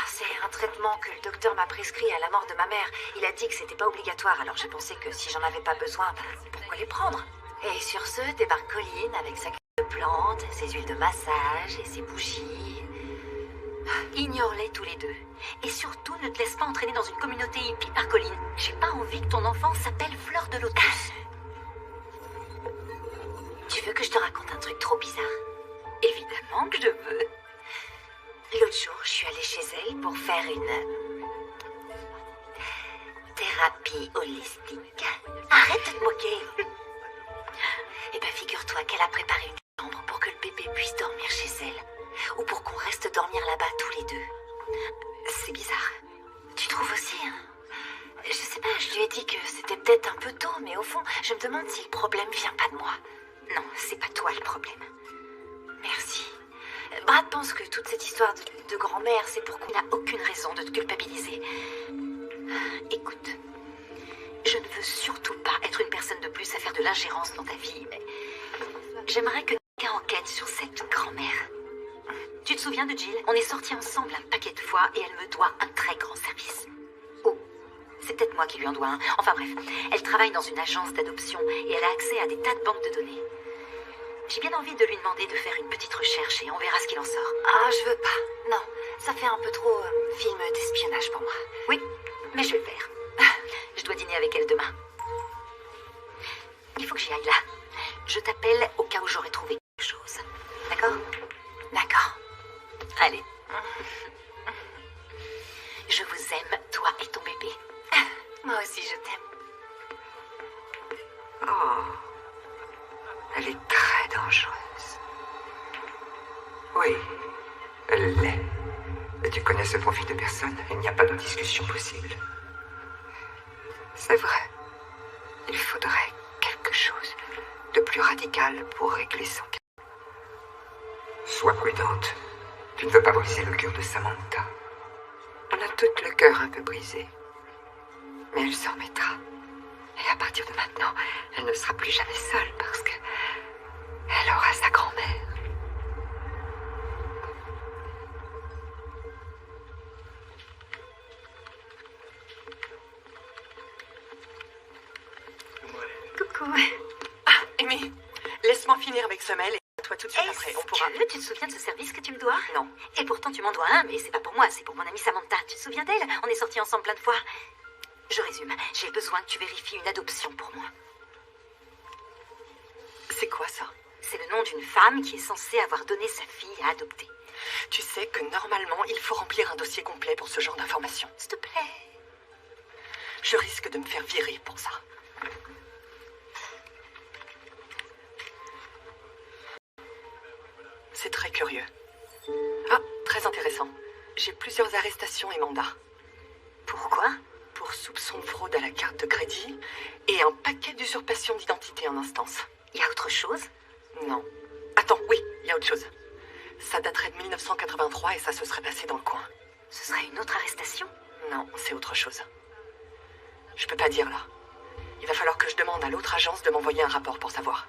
C'est un traitement que le docteur m'a prescrit à la mort de ma mère. Il a dit que c'était pas obligatoire, alors j'ai pensé que si j'en avais pas besoin, pourquoi les prendre? Et sur ce, débarque Colline avec sa crème de plantes, ses huiles de massage et ses bougies. Ignore-les tous les deux. Et surtout, ne te laisse pas entraîner dans une communauté hippie par Colline. J'ai pas envie que ton enfant s'appelle Fleur de Lotus. Tu veux que je te raconte un truc trop bizarre? Évidemment que je veux. L'autre jour, je suis allée chez elle pour faire une thérapie holistique. Arrête de te moquer. Eh bien, figure-toi qu'elle a préparé une chambre pour que le bébé puisse dormir chez elle. Ou pour qu'on reste dormir là-bas tous les deux. C'est bizarre. Tu trouves aussi, hein? Je sais pas, je lui ai dit que c'était peut-être un peu tôt, mais au fond, je me demande si le problème vient pas de moi. Non, c'est pas toi le problème. Merci. Brad pense que toute cette histoire de grand-mère, c'est pour qu'on n'a aucune raison de te culpabiliser. Écoute, veux surtout pas être une personne de plus à faire de l'ingérence dans ta vie, mais j'aimerais que quelqu'un enquête sur cette grand-mère. Tu te souviens de Jill? On est sortis ensemble un paquet de fois et elle me doit un très grand service. Oh, c'est peut-être moi qui lui en dois un. Enfin bref, elle travaille dans une agence d'adoption et elle a accès à des tas de banques de données. J'ai bien envie de lui demander de faire une petite recherche et on verra ce qu'il en sort. Ah, je veux pas. Non, ça fait un peu trop film d'espionnage pour moi. Oui, mais je vais le faire. Je dois dîner avec elle demain. Il faut que j'y aille là. Je t'appelle au cas où j'aurais trouvé quelque chose. D'accord? D'accord. Allez. Je vous aime, toi et ton bébé. Moi aussi, je t'aime. Oh, elle est très dangereuse. Oui, elle l'est. Et tu connais ce profil de personne, il n'y a pas de discussion possible. C'est vrai. Il faudrait quelque chose de plus radical pour régler son cas. Sois prudente. Tu ne veux pas briser le cœur de Samantha. On a toutes le cœur un peu brisé. Mais elle s'en remettra. Et à partir de maintenant, elle ne sera plus jamais seule parce que elle aura sa grand-mère. Coucou. Amy, laisse-moi finir avec Semel et à toi tout de suite après. On pourra... Tu te souviens de ce service que tu me dois? Non. Et pourtant tu m'en dois un, mais c'est pas pour moi, c'est pour mon amie Samantha. Tu te souviens d'elle? On est sortis ensemble plein de fois. Je résume, j'ai besoin que tu vérifies une adoption pour moi. C'est quoi ça? C'est le nom d'une femme qui est censée avoir donné sa fille à adopter. Tu sais que normalement, il faut remplir un dossier complet pour ce genre d'informations. S'il te plaît. Je risque de me faire virer pour ça. C'est très curieux. Ah, très intéressant. J'ai plusieurs arrestations et mandats. Pourquoi? Pour soupçon de fraude à la carte de crédit et un paquet d'usurpation d'identité en instance. Il y a autre chose? Non. Attends, oui, il y a autre chose. Ça daterait de 1983 et ça se serait passé dans le coin. Ce serait une autre arrestation? Non, c'est autre chose. Je peux pas dire là. Il va falloir que je demande à l'autre agence de m'envoyer un rapport pour savoir.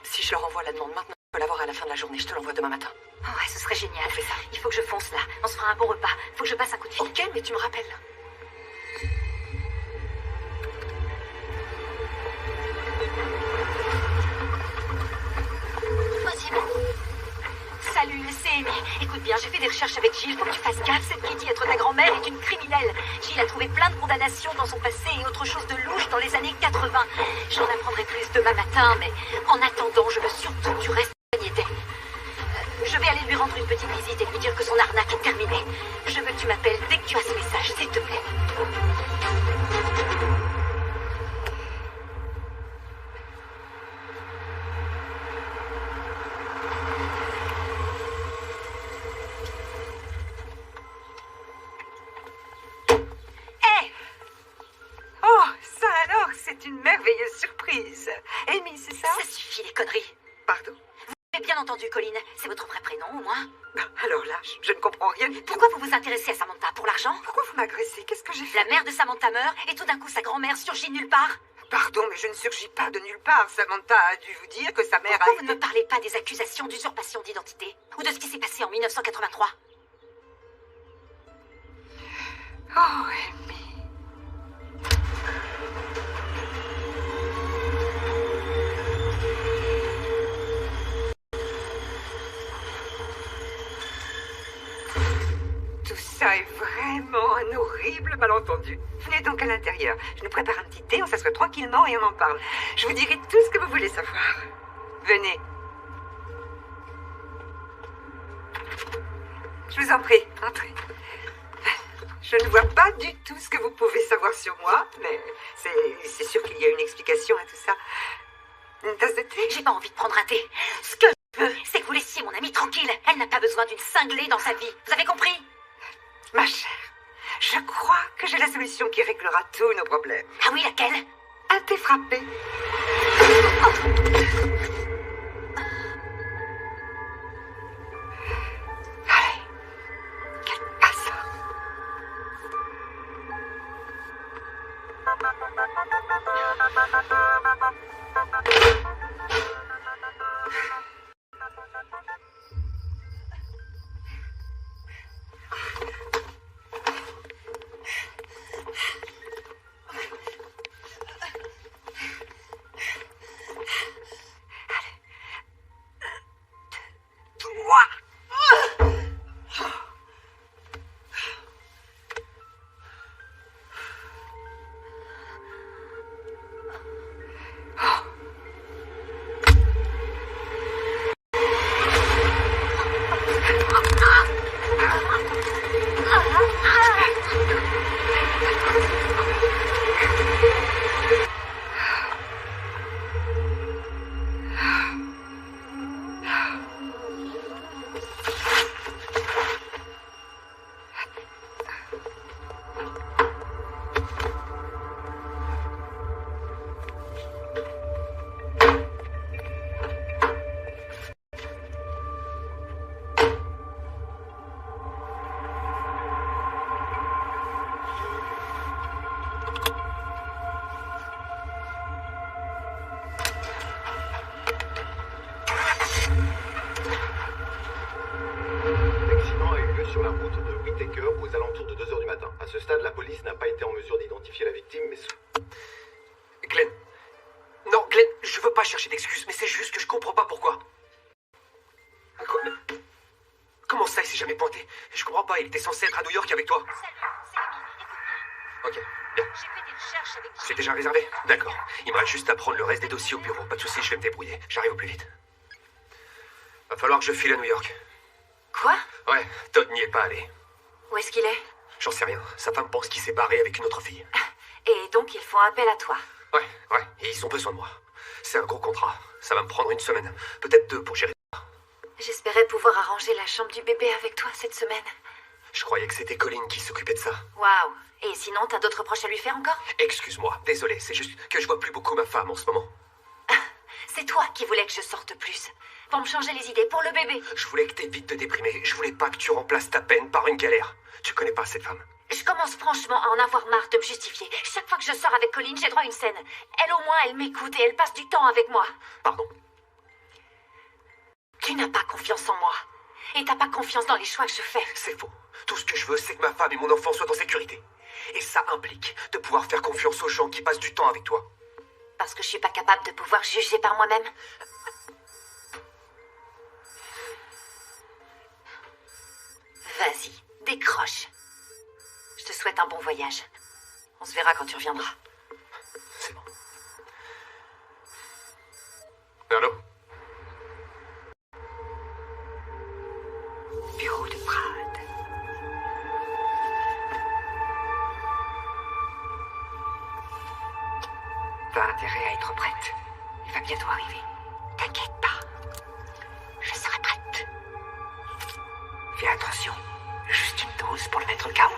Si je leur envoie la demande maintenant, je peux l'avoir à la fin de la journée. Je te l'envoie demain matin. Oh ouais, ce serait génial. On fait ça. Il faut que je fonce là. On se fera un bon repas. Faut que je passe un coup de fil. Ok, mais tu me rappelles. Possible. Salut, c'est Amy. Écoute bien, j'ai fait des recherches avec Jill. Faut que tu fasses gaffe. Cette qui dit être ta grand-mère est une criminelle. Jill a trouvé plein de condamnations dans son passé et autre chose de louche dans les années 80. J'en apprendrai plus demain matin, mais en attendant, je veux surtout que tu restes éloigné d'elle. Je vais aller lui rendre une petite visite et lui dire que son arnaque est terminée. Je veux que tu m'appelles dès que tu as ce message, s'il te plaît. Oh, ça alors, c'est une merveilleuse surprise. Amy, c'est ça? Ça suffit les conneries. Pardon? J'ai bien entendu, Colline. C'est votre vrai prénom, au moins? Alors là, je ne comprends rien du tout. Pourquoi vous vous intéressez à Samantha? Pour l'argent? Pourquoi vous m'agressez? Qu'est-ce que j'ai fait? La mère de Samantha meurt et tout d'un coup sa grand-mère surgit de nulle part. Pardon, mais je ne surgis pas de nulle part. Samantha a dû vous dire que sa mère Pourquoi a vous été... ne me parlez pas des accusations d'usurpation d'identité? Ou de ce qui s'est passé en 1983? Oh, Amy. Tout ça est vraiment un horrible malentendu. Venez donc à l'intérieur. Je nous prépare un petit thé, on s'assoit tranquillement et on en parle. Je vous dirai tout ce que vous voulez savoir. Venez. Je vous en prie, entrez. Je ne vois pas du tout ce que vous pouvez savoir sur moi, mais c'est sûr qu'il y a une explication à tout ça. Une tasse de thé? J'ai pas envie de prendre un thé. Ce que je veux, c'est que vous laissiez mon amie tranquille. Elle n'a pas besoin d'une cinglée dans sa vie. Vous avez compris? Ma chère, je crois que j'ai la solution qui réglera tous nos problèmes. Ah oui, laquelle? Un thé frappé. Allez, qu'elle passe. police n'a pas été en mesure d'identifier la victime, mais... Glenn. Non, Glenn, je veux pas chercher d'excuses, mais c'est juste que je comprends pas pourquoi. Comment ça, il s'est jamais pointé? Je comprends pas, il était censé être à New York avec toi. Salut, c'est Amy. Écoute-moi. Ok, bien. J'ai fait des recherches avec C'est déjà réservé? D'accord. Il me reste juste à prendre le reste des dossiers au bureau. Pas de soucis, je vais me débrouiller. J'arrive au plus vite. Va falloir que je file à New York. Quoi? Ouais, Todd n'y est pas allé. Où est-ce qu'il est? J'en sais rien. Sa femme pense qu'il s'est barré avec une autre fille. Et donc, ils font appel à toi. Ouais, et ils ont besoin de moi. C'est un gros contrat. Ça va me prendre une semaine. Peut-être 2 pour gérer. J'espérais pouvoir arranger la chambre du bébé avec toi cette semaine. Je croyais que c'était Colin qui s'occupait de ça. Waouh. Et sinon, t'as d'autres reproches à lui faire encore? Excuse-moi, désolé, c'est juste que je vois plus beaucoup ma femme en ce moment. C'est toi qui voulais que je sorte plus. Pour me changer les idées, pour le bébé. Je voulais que t'évites de déprimer. Je voulais pas que tu remplaces ta peine par une galère. Tu connais pas cette femme. Je commence franchement à en avoir marre de me justifier. Chaque fois que je sors avec Colin, j'ai droit à une scène. Elle au moins, elle m'écoute et elle passe du temps avec moi. Pardon. Tu n'as pas confiance en moi. Et t'as pas confiance dans les choix que je fais. C'est faux. Tout ce que je veux, c'est que ma femme et mon enfant soient en sécurité. Et ça implique de pouvoir faire confiance aux gens qui passent du temps avec toi. Parce que je suis pas capable de pouvoir juger par moi-même. Vas-y, décroche. Je te souhaite un bon voyage. On se verra quand tu reviendras. C'est bon. Allô? Bureau de Brad. T'as intérêt à être prête. Il va bientôt arriver. T'inquiète pas. Je serai prête. Fais attention. Juste une dose pour le mettre KO.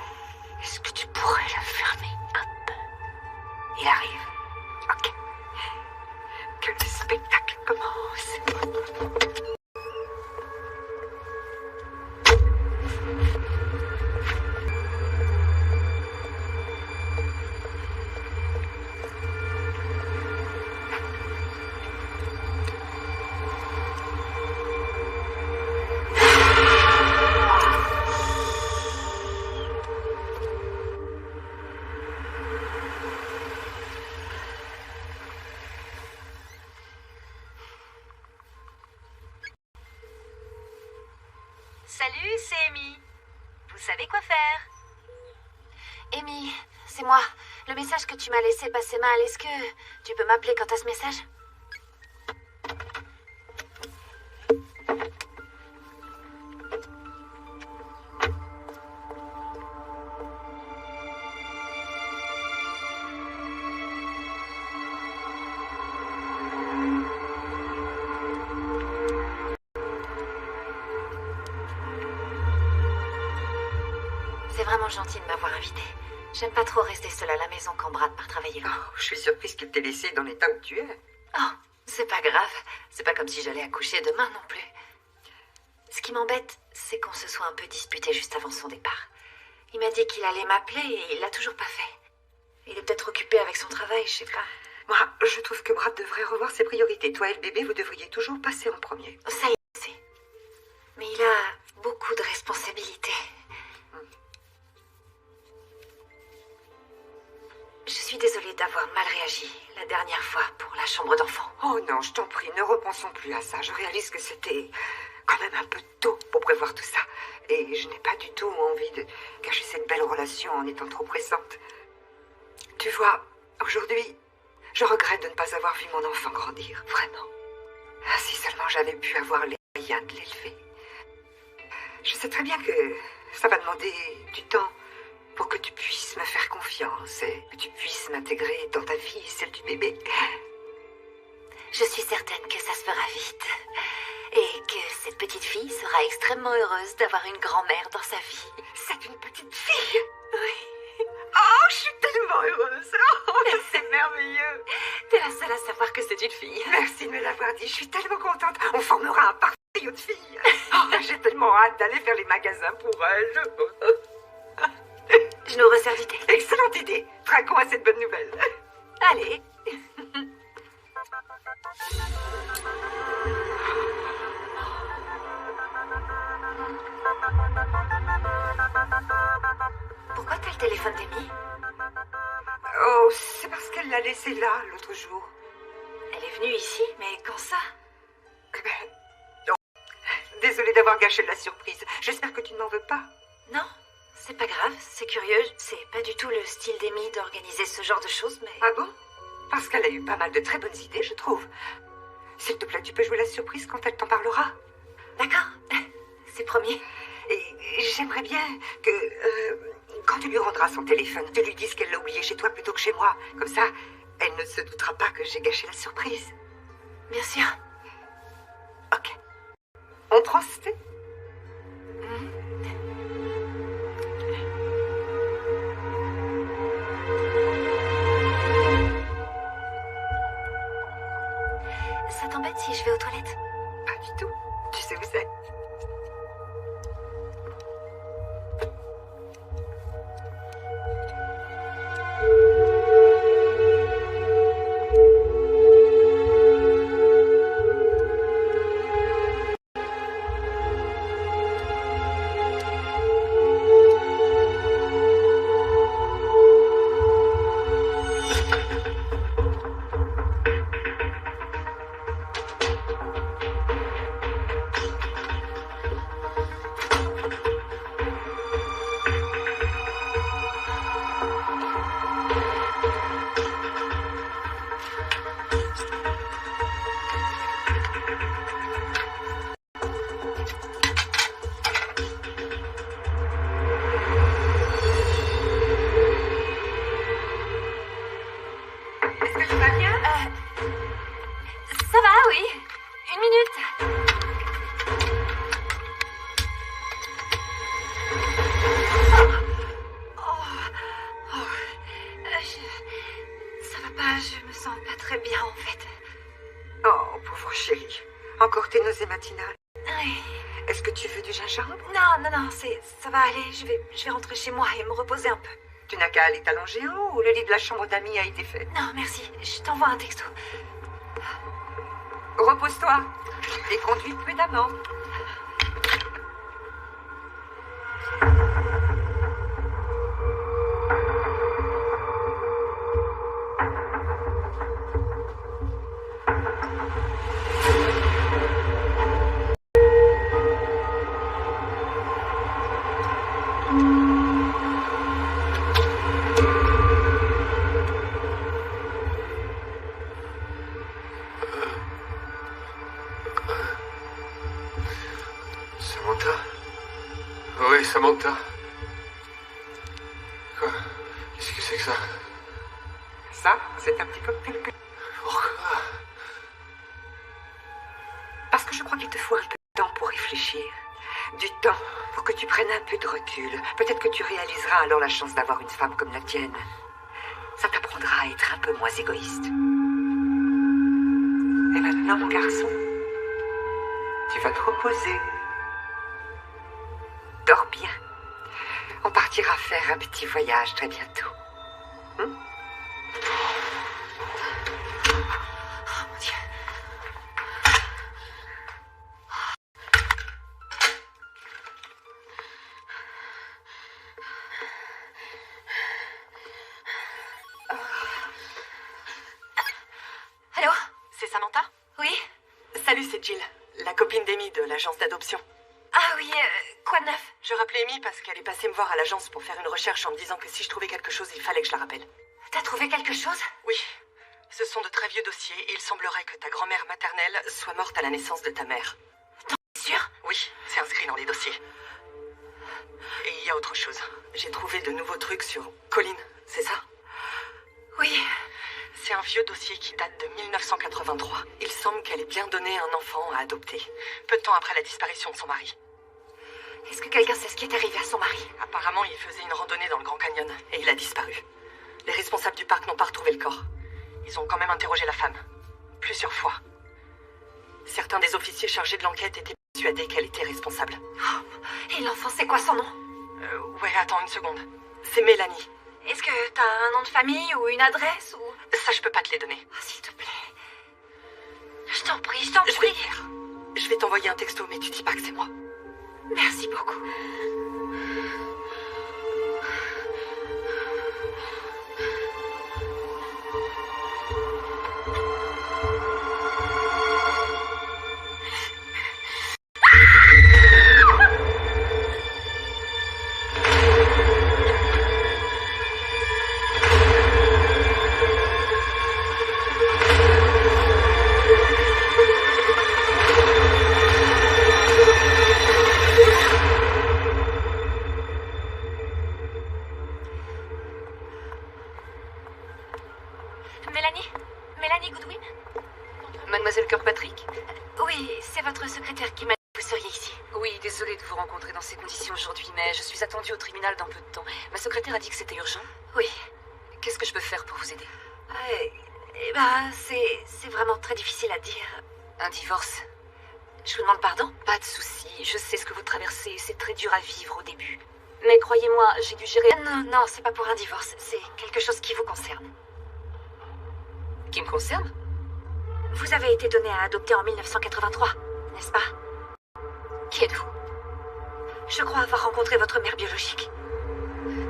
Est-ce que tu pourrais la fermer un peu? Il arrive. Ok. Que le spectacle commence. Salut, c'est Amy. Vous savez quoi faire? Amy, c'est moi. Le message que tu m'as laissé passait mal. Est-ce que tu peux m'appeler quand t'as ce message? C'est vraiment gentil de m'avoir invitée. J'aime pas trop rester seule à la maison quand Brad part travailler loin. Oh, je suis surprise qu'il t'ait laissé dans l'état où tu es. Oh, c'est pas grave. C'est pas comme si j'allais accoucher demain non plus. Ce qui m'embête, c'est qu'on se soit un peu disputé juste avant son départ. Il m'a dit qu'il allait m'appeler et il l'a toujours pas fait. Il est peut-être occupé avec son travail, je sais pas. Moi, je trouve que Brad devrait revoir ses priorités. Toi et le bébé, vous devriez toujours passer en premier. Ça y est, c'est. Mais il a beaucoup de responsabilités. Je suis désolée d'avoir mal réagi la dernière fois pour la chambre d'enfant. Oh non, je t'en prie, ne repensons plus à ça. Je réalise que c'était quand même un peu tôt pour prévoir tout ça. Et je n'ai pas du tout envie de gâcher cette belle relation en étant trop pressante. Tu vois, aujourd'hui, je regrette de ne pas avoir vu mon enfant grandir, vraiment. Ah, si seulement j'avais pu avoir les moyens de l'élever. Je sais très bien que ça va demander du temps pour que tu puisses me faire confiance et que tu puisses m'intégrer dans ta vie et celle du bébé. Je suis certaine que ça se fera vite. Et que cette petite fille sera extrêmement heureuse d'avoir une grand-mère dans sa vie. C'est une petite fille? Oui. Oh, je suis tellement heureuse. Oh, c'est merveilleux. T'es la seule à savoir que c'est une fille. Merci de me l'avoir dit. Je suis tellement contente. On formera un parfait trio de filles. Oh, j'ai tellement hâte d'aller faire les magasins pour elle. Je nous resserre du thé. Excellente idée. Trinquons à cette bonne nouvelle. Allez. Pourquoi t'as le téléphone d'Amy? l'a laissée là, l'autre jour. Elle est venue ici, mais quand ça? Eh ben, non. Désolée d'avoir gâché la surprise. J'espère que tu ne m'en veux pas. Non, c'est pas grave, c'est curieux. C'est pas du tout le style d'Amy d'organiser ce genre de choses, mais... Ah bon? Parce qu'elle a eu pas mal de très bonnes idées, je trouve. S'il te plaît, tu peux jouer la surprise quand elle t'en parlera. D'accord, c'est promis. Et j'aimerais bien que, quand tu lui rendras son téléphone, tu lui dises qu'elle l'a oublié chez toi plutôt que chez moi. Comme ça, elle ne se doutera pas que j'ai gâché la surprise. Bien sûr. Ok. On prend ce thé? Ça t'embête si je vais aux toilettes? Pas du tout. Tu sais où c'est? Est-ce que tu vas bien? Ça va, oui. Une minute. Ça va pas, je me sens pas très bien, en fait. Oh, pauvre chérie. Encore tes nausées matinales. Oui. Est-ce que tu veux du gingembre? Non, ça va aller. Je vais rentrer chez moi et me reposer un peu. Tu n'as qu'à aller t'allonger en haut ou le lit de la chambre d'amis a été fait? Non, merci. Je t'envoie un texto. Repose-toi et conduis prudemment. Samantha? Oui, Samantha. Quoi? Qu'est-ce que c'est que ça? Ça, c'est un petit cocktail que... Pourquoi? Parce que je crois qu'il te faut un peu de temps pour réfléchir. Du temps pour que tu prennes un peu de recul. Peut-être que tu réaliseras alors la chance d'avoir une femme comme la tienne. Ça t'apprendra à être un peu moins égoïste. Et maintenant, mon garçon, tu vas te reposer. Dors bien. On partira faire un petit voyage très bientôt. Oh mon Dieu. Allô? C'est Samantha? Oui? Salut, c'est Jill, la copine d'Amy de l'agence d'adoption. Ah oui, quoi de neuf? Je rappelais Amy parce qu'elle est passée me voir à l'agence pour faire une recherche en me disant que si je trouvais quelque chose, il fallait que je la rappelle. T'as trouvé quelque chose? Oui, ce sont de très vieux dossiers et il semblerait que ta grand-mère maternelle soit morte à la naissance de ta mère. T'es sûr? Oui, c'est inscrit dans les dossiers. Et il y a autre chose. J'ai trouvé de nouveaux trucs sur Colin, c'est ça? Oui. C'est un vieux dossier qui date de 1983. Il semble qu'elle ait bien donné un enfant à adopter, peu de temps après la disparition de son mari. Est-ce que quelqu'un sait ce qui est arrivé à son mari? Apparemment, il faisait une randonnée dans le Grand Canyon et il a disparu. Les responsables du parc n'ont pas retrouvé le corps. Ils ont quand même interrogé la femme. Plusieurs fois. Certains des officiers chargés de l'enquête étaient persuadés qu'elle était responsable. Oh, et l'enfant, c'est quoi son nom? Ouais, attends une seconde. C'est Mélanie. Est-ce que t'as un nom de famille ou une adresse ou... Ça, je peux pas te les donner. Oh, s'il te plaît. Je t'en prie, je t'en Je vais prie. le faire. Je vais t'envoyer un texto, mais tu dis pas que c'est moi. Merci beaucoup. Oui, désolée de vous rencontrer dans ces conditions aujourd'hui, mais je suis attendue au tribunal dans peu de temps. Ma secrétaire a dit que c'était urgent. Oui. Qu'est-ce que je peux faire pour vous aider? Eh ben, c'est vraiment très difficile à dire. Un divorce? Je vous demande pardon? Pas de souci, je sais ce que vous traversez, c'est très dur à vivre au début. Mais croyez-moi, j'ai dû gérer... Non, c'est pas pour un divorce, c'est quelque chose qui vous concerne. Qui me concerne? Vous avez été donné à adopter en 1983, n'est-ce pas? Qui êtes-vous? Je crois avoir rencontré votre mère biologique.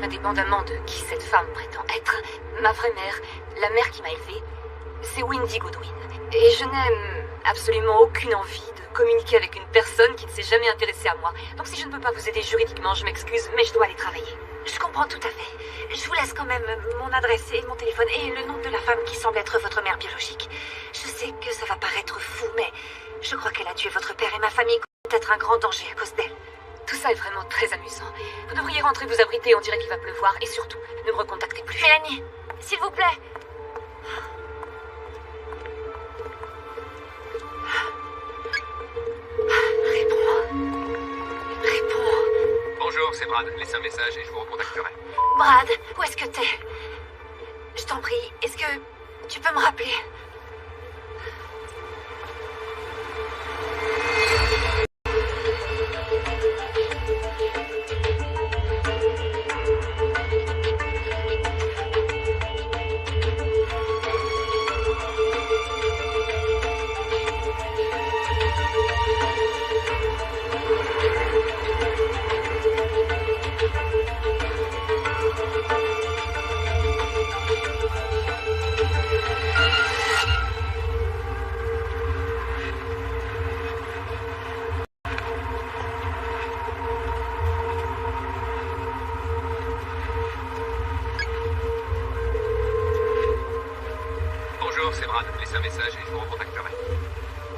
Indépendamment de qui cette femme prétend être, ma vraie mère, la mère qui m'a élevée, c'est Wendy Goodwin. Et je n'aime absolument aucune envie de communiquer avec une personne qui ne s'est jamais intéressée à moi. Donc si je ne peux pas vous aider juridiquement, je m'excuse, mais je dois aller travailler. Je comprends tout à fait. Je vous laisse quand même mon adresse et mon téléphone et le nom de la femme qui semble être votre mère biologique. Je sais que ça va paraître fou, mais je crois qu'elle a tué votre père et ma famille peut être un grand danger à cause d'elle. Tout ça est vraiment très amusant. Vous devriez rentrer vous abriter, on dirait qu'il va pleuvoir. Et surtout, ne me recontactez plus. Mélanie, s'il vous plaît. Réponds. Bonjour, c'est Brad. Laissez un message et je vous recontacterai. Brad, où est-ce que t'es? Je t'en prie, est-ce que tu peux me rappeler? Bonjour, c'est Brad. Laissez un message et je vous recontacterai.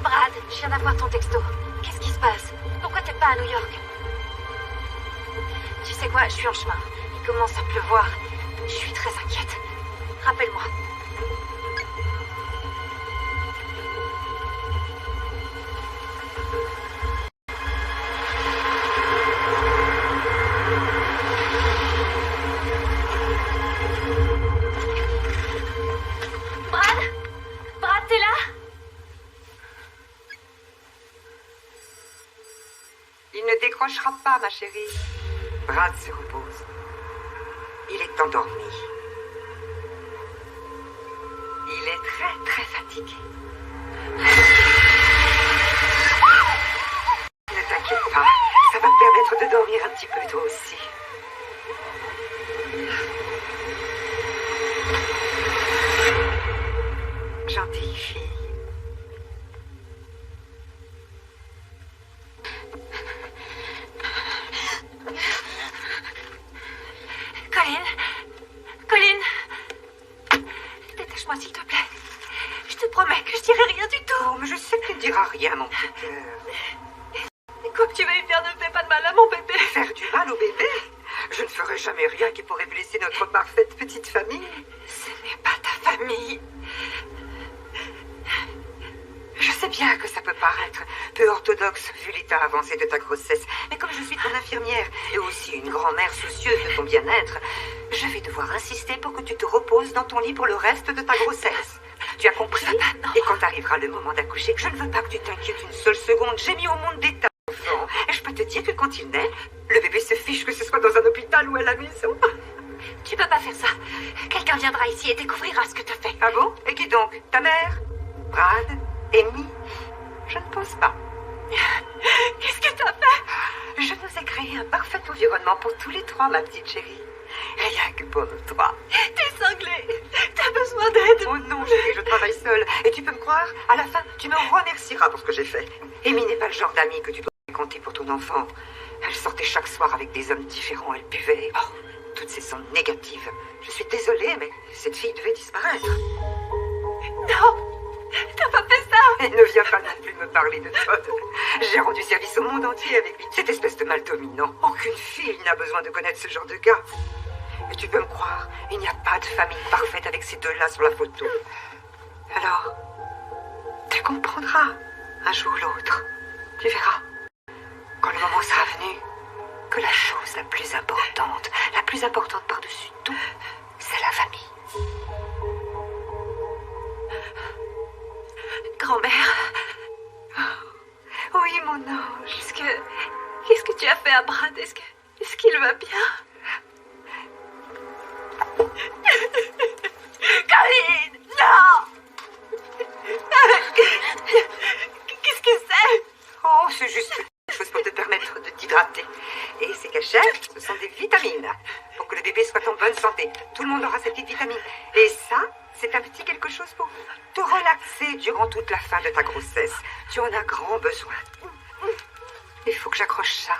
Brad, je viens d'avoir ton texto. Qu'est-ce qui se passe? Pourquoi t'es pas à New York? Tu sais quoi, je suis en chemin. Il commence à pleuvoir. Je suis très inquiète. Rappelle-moi. Brad, t'es là? Il ne décrochera pas, ma chérie. Brad se repose. Il est endormi. Il est très, très fatigué. Ne t'inquiète pas, ça va te permettre de dormir un petit peu toi aussi. Gentille fille. Colin, détache-moi s'il te plaît. Je te promets que je dirai rien du tout. Oh, mais je sais que tu ne diras rien, mon petit cœur. Quoi que tu veuilles faire ne fais pas de mal à mon bébé. Faire du mal au bébé? Je ne ferai jamais rien qui pourrait blesser notre parfaite petite famille. Ce n'est pas ta famille. Je sais bien que ça peut paraître peu orthodoxe vu l'état avancé de ta grossesse, mais comme je suis ton infirmière et aussi une grand-mère soucieuse de ton bien-être, je vais devoir insister pour que tu te reposes dans ton lit pour le reste de ta grossesse. Tu as compris? Et quand arrivera le moment d'accoucher, je ne veux pas que tu t'inquiètes une seule seconde. J'ai mis au monde des tas d'enfants. Et je peux te dire que quand il naît, le bébé se fiche que ce soit dans un hôpital ou à la maison. Tu peux pas faire ça. Quelqu'un viendra ici et découvrira ce que tu fais. Ah bon? Et qui donc? Ta mère? Brad? Amy? Je ne pense pas. Qu'est-ce que t'as fait? Je nous ai créé un parfait environnement pour tous les trois, ma petite chérie. Rien que pour nous trois. T'es cinglée. T'as besoin d'aide. Oh non, chérie, je travaille seule. Et tu peux me croire, à la fin, tu me remercieras pour ce que j'ai fait. Amy n'est pas le genre d'amie que tu dois compter pour ton enfant. Elle sortait chaque soir avec des hommes différents. Elle buvait. Oh, toutes ces sons négatives. Je suis désolée, mais cette fille devait disparaître. Non, t'as pas fait ça. Et ne viens pas non plus me parler de Todd. J'ai rendu service au monde entier avec lui. Cette espèce de mal dominant. Aucune fille n'a besoin de connaître ce genre de gars. Et tu peux me croire, il n'y a pas de famille parfaite avec ces deux-là sur la photo. Alors, tu comprendras un jour ou l'autre. Tu verras. Quand le moment chose la plus importante par-dessus tout, c'est la famille. Grand-mère. Oui, mon ange. Qu'est-ce que tu as fait à Brad? Est-ce qu'il va bien? Colleen! Non! Qu'est-ce que c'est? Oh, c'est juste quelque chose pour te permettre de t'hydrater. Et ces cachettes, ce sont des vitamines. Pour que le bébé soit en bonne santé. Tout le monde aura ses petites vitamines. Et ça, c'est un petit quelque chose pour te relaxer durant toute la fin de ta grossesse. Tu en as grand besoin. Il faut que j'accroche ça.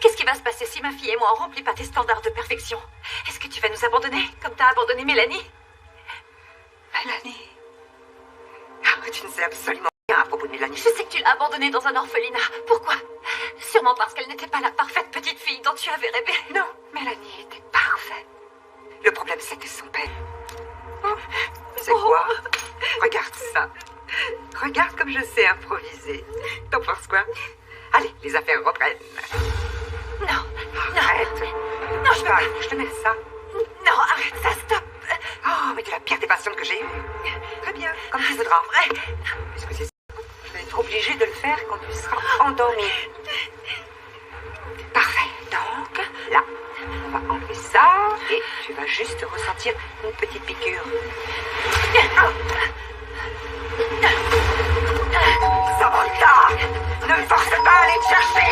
Qu'est-ce qui va se passer si ma fille et moi on remplit pas tes standards de perfection? Est-ce que tu vas nous abandonner comme t'as abandonné Mélanie? Mélanie? Ah, tu ne sais absolument rien à propos de Mélanie. Je sais que tu l'as abandonnée dans un orphelinat. Pourquoi? Sûrement parce qu'elle n'était pas la parfaite petite fille dont tu avais rêvé. Non, Mélanie était parfaite. Le problème, c'était son père. C'est quoi? Regarde ça. Regarde comme je sais improviser. T'en penses quoi? Allez, les affaires reprennent. Non, Arrête. non, je veux pas. Je te mets ça. Non, arrête ça, stop. Oh, mais tu es la pire des patientes que j'ai eues. Très bien, comme tu voudras. Puisque c'est ça, je vais être obligée de le faire quand tu seras endormie. Parfait. Donc, là, on va enlever ça et tu vas juste ressentir une petite piqûre. Samantha, ne me force pas à aller te chercher.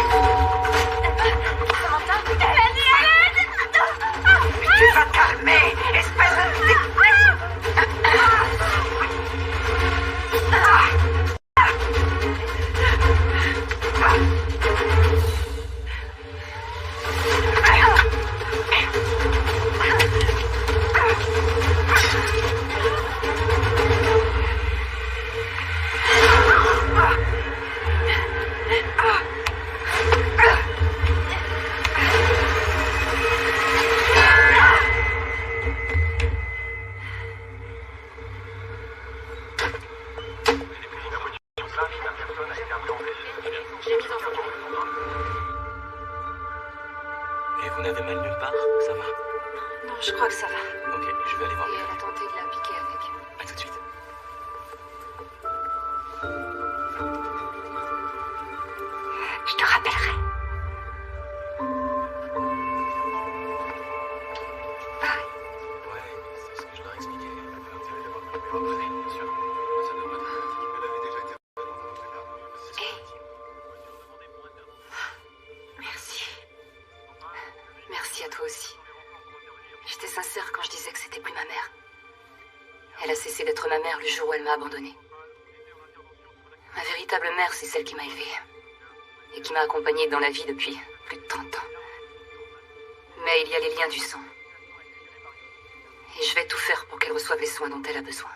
Samantha, Mélanie, arrête. Tu vas te calmer, espèce de... Et vous n'avez mal nulle part? Ça va? Non, je crois que ça va. Ok, je vais aller voir. Et elle a tenté de la piquer avec. À tout de suite. Je te rappellerai. Ouais, c'est ce que je leur ai expliqué. Après, bien sûr. Ça devrait être... Merci. Merci à toi aussi. J'étais sincère quand je disais que c'était plus ma mère. Elle a cessé d'être ma mère le jour où elle m'a abandonnée. Ma véritable mère, c'est celle qui m'a élevée. Et qui m'a accompagnée dans la vie depuis plus de 30 ans. Mais il y a les liens du sang. Et je vais tout faire pour qu'elle reçoive les soins dont elle a besoin.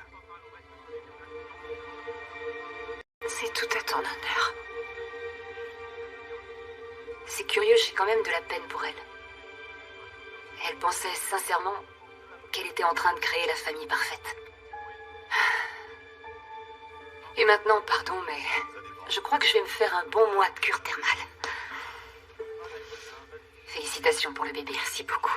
C'est tout à ton honneur. C'est curieux, j'ai quand même de la peine pour elle. Elle pensait sincèrement qu'elle était en train de créer la famille parfaite. Et maintenant, pardon, mais je crois que je vais me faire un bon mois de cure thermale. Félicitations pour le bébé, merci beaucoup.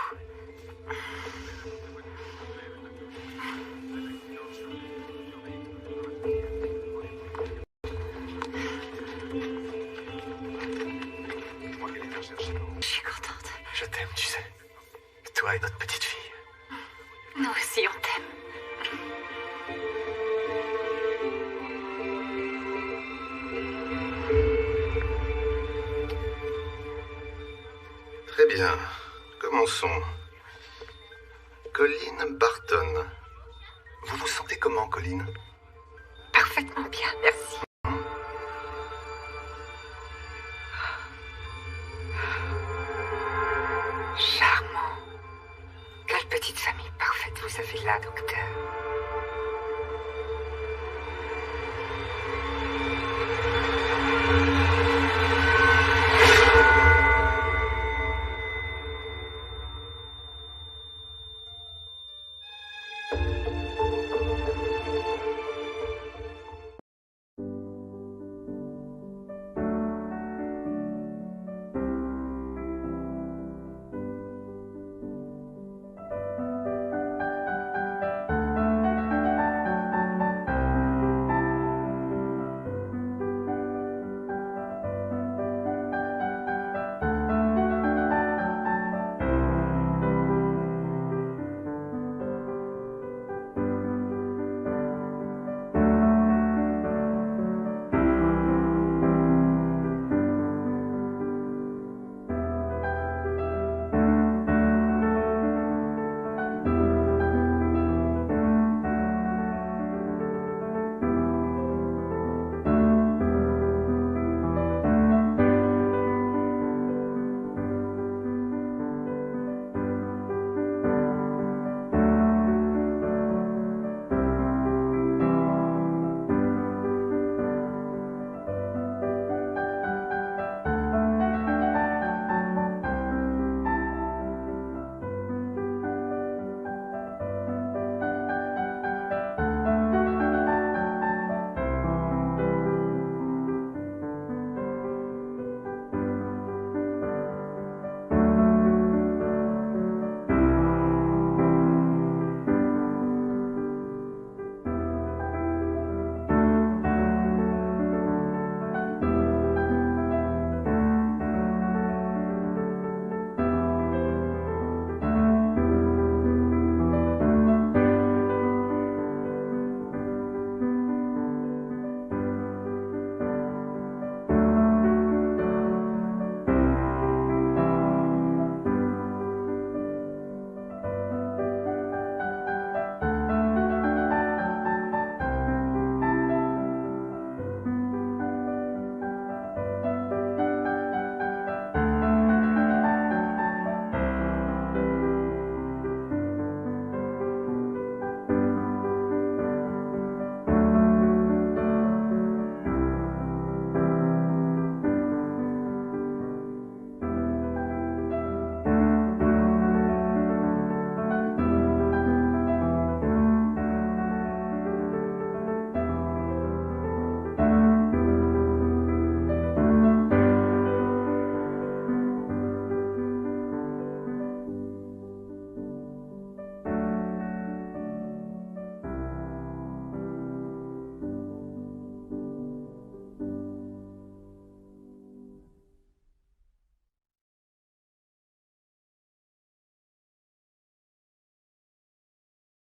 Je suis contente. Je t'aime, tu sais. Toi et notre petite fille. Nous aussi, on t'aime. Très bien. Commençons. Colleen Barton. Vous vous sentez comment, Colleen? Parfaitement bien, merci.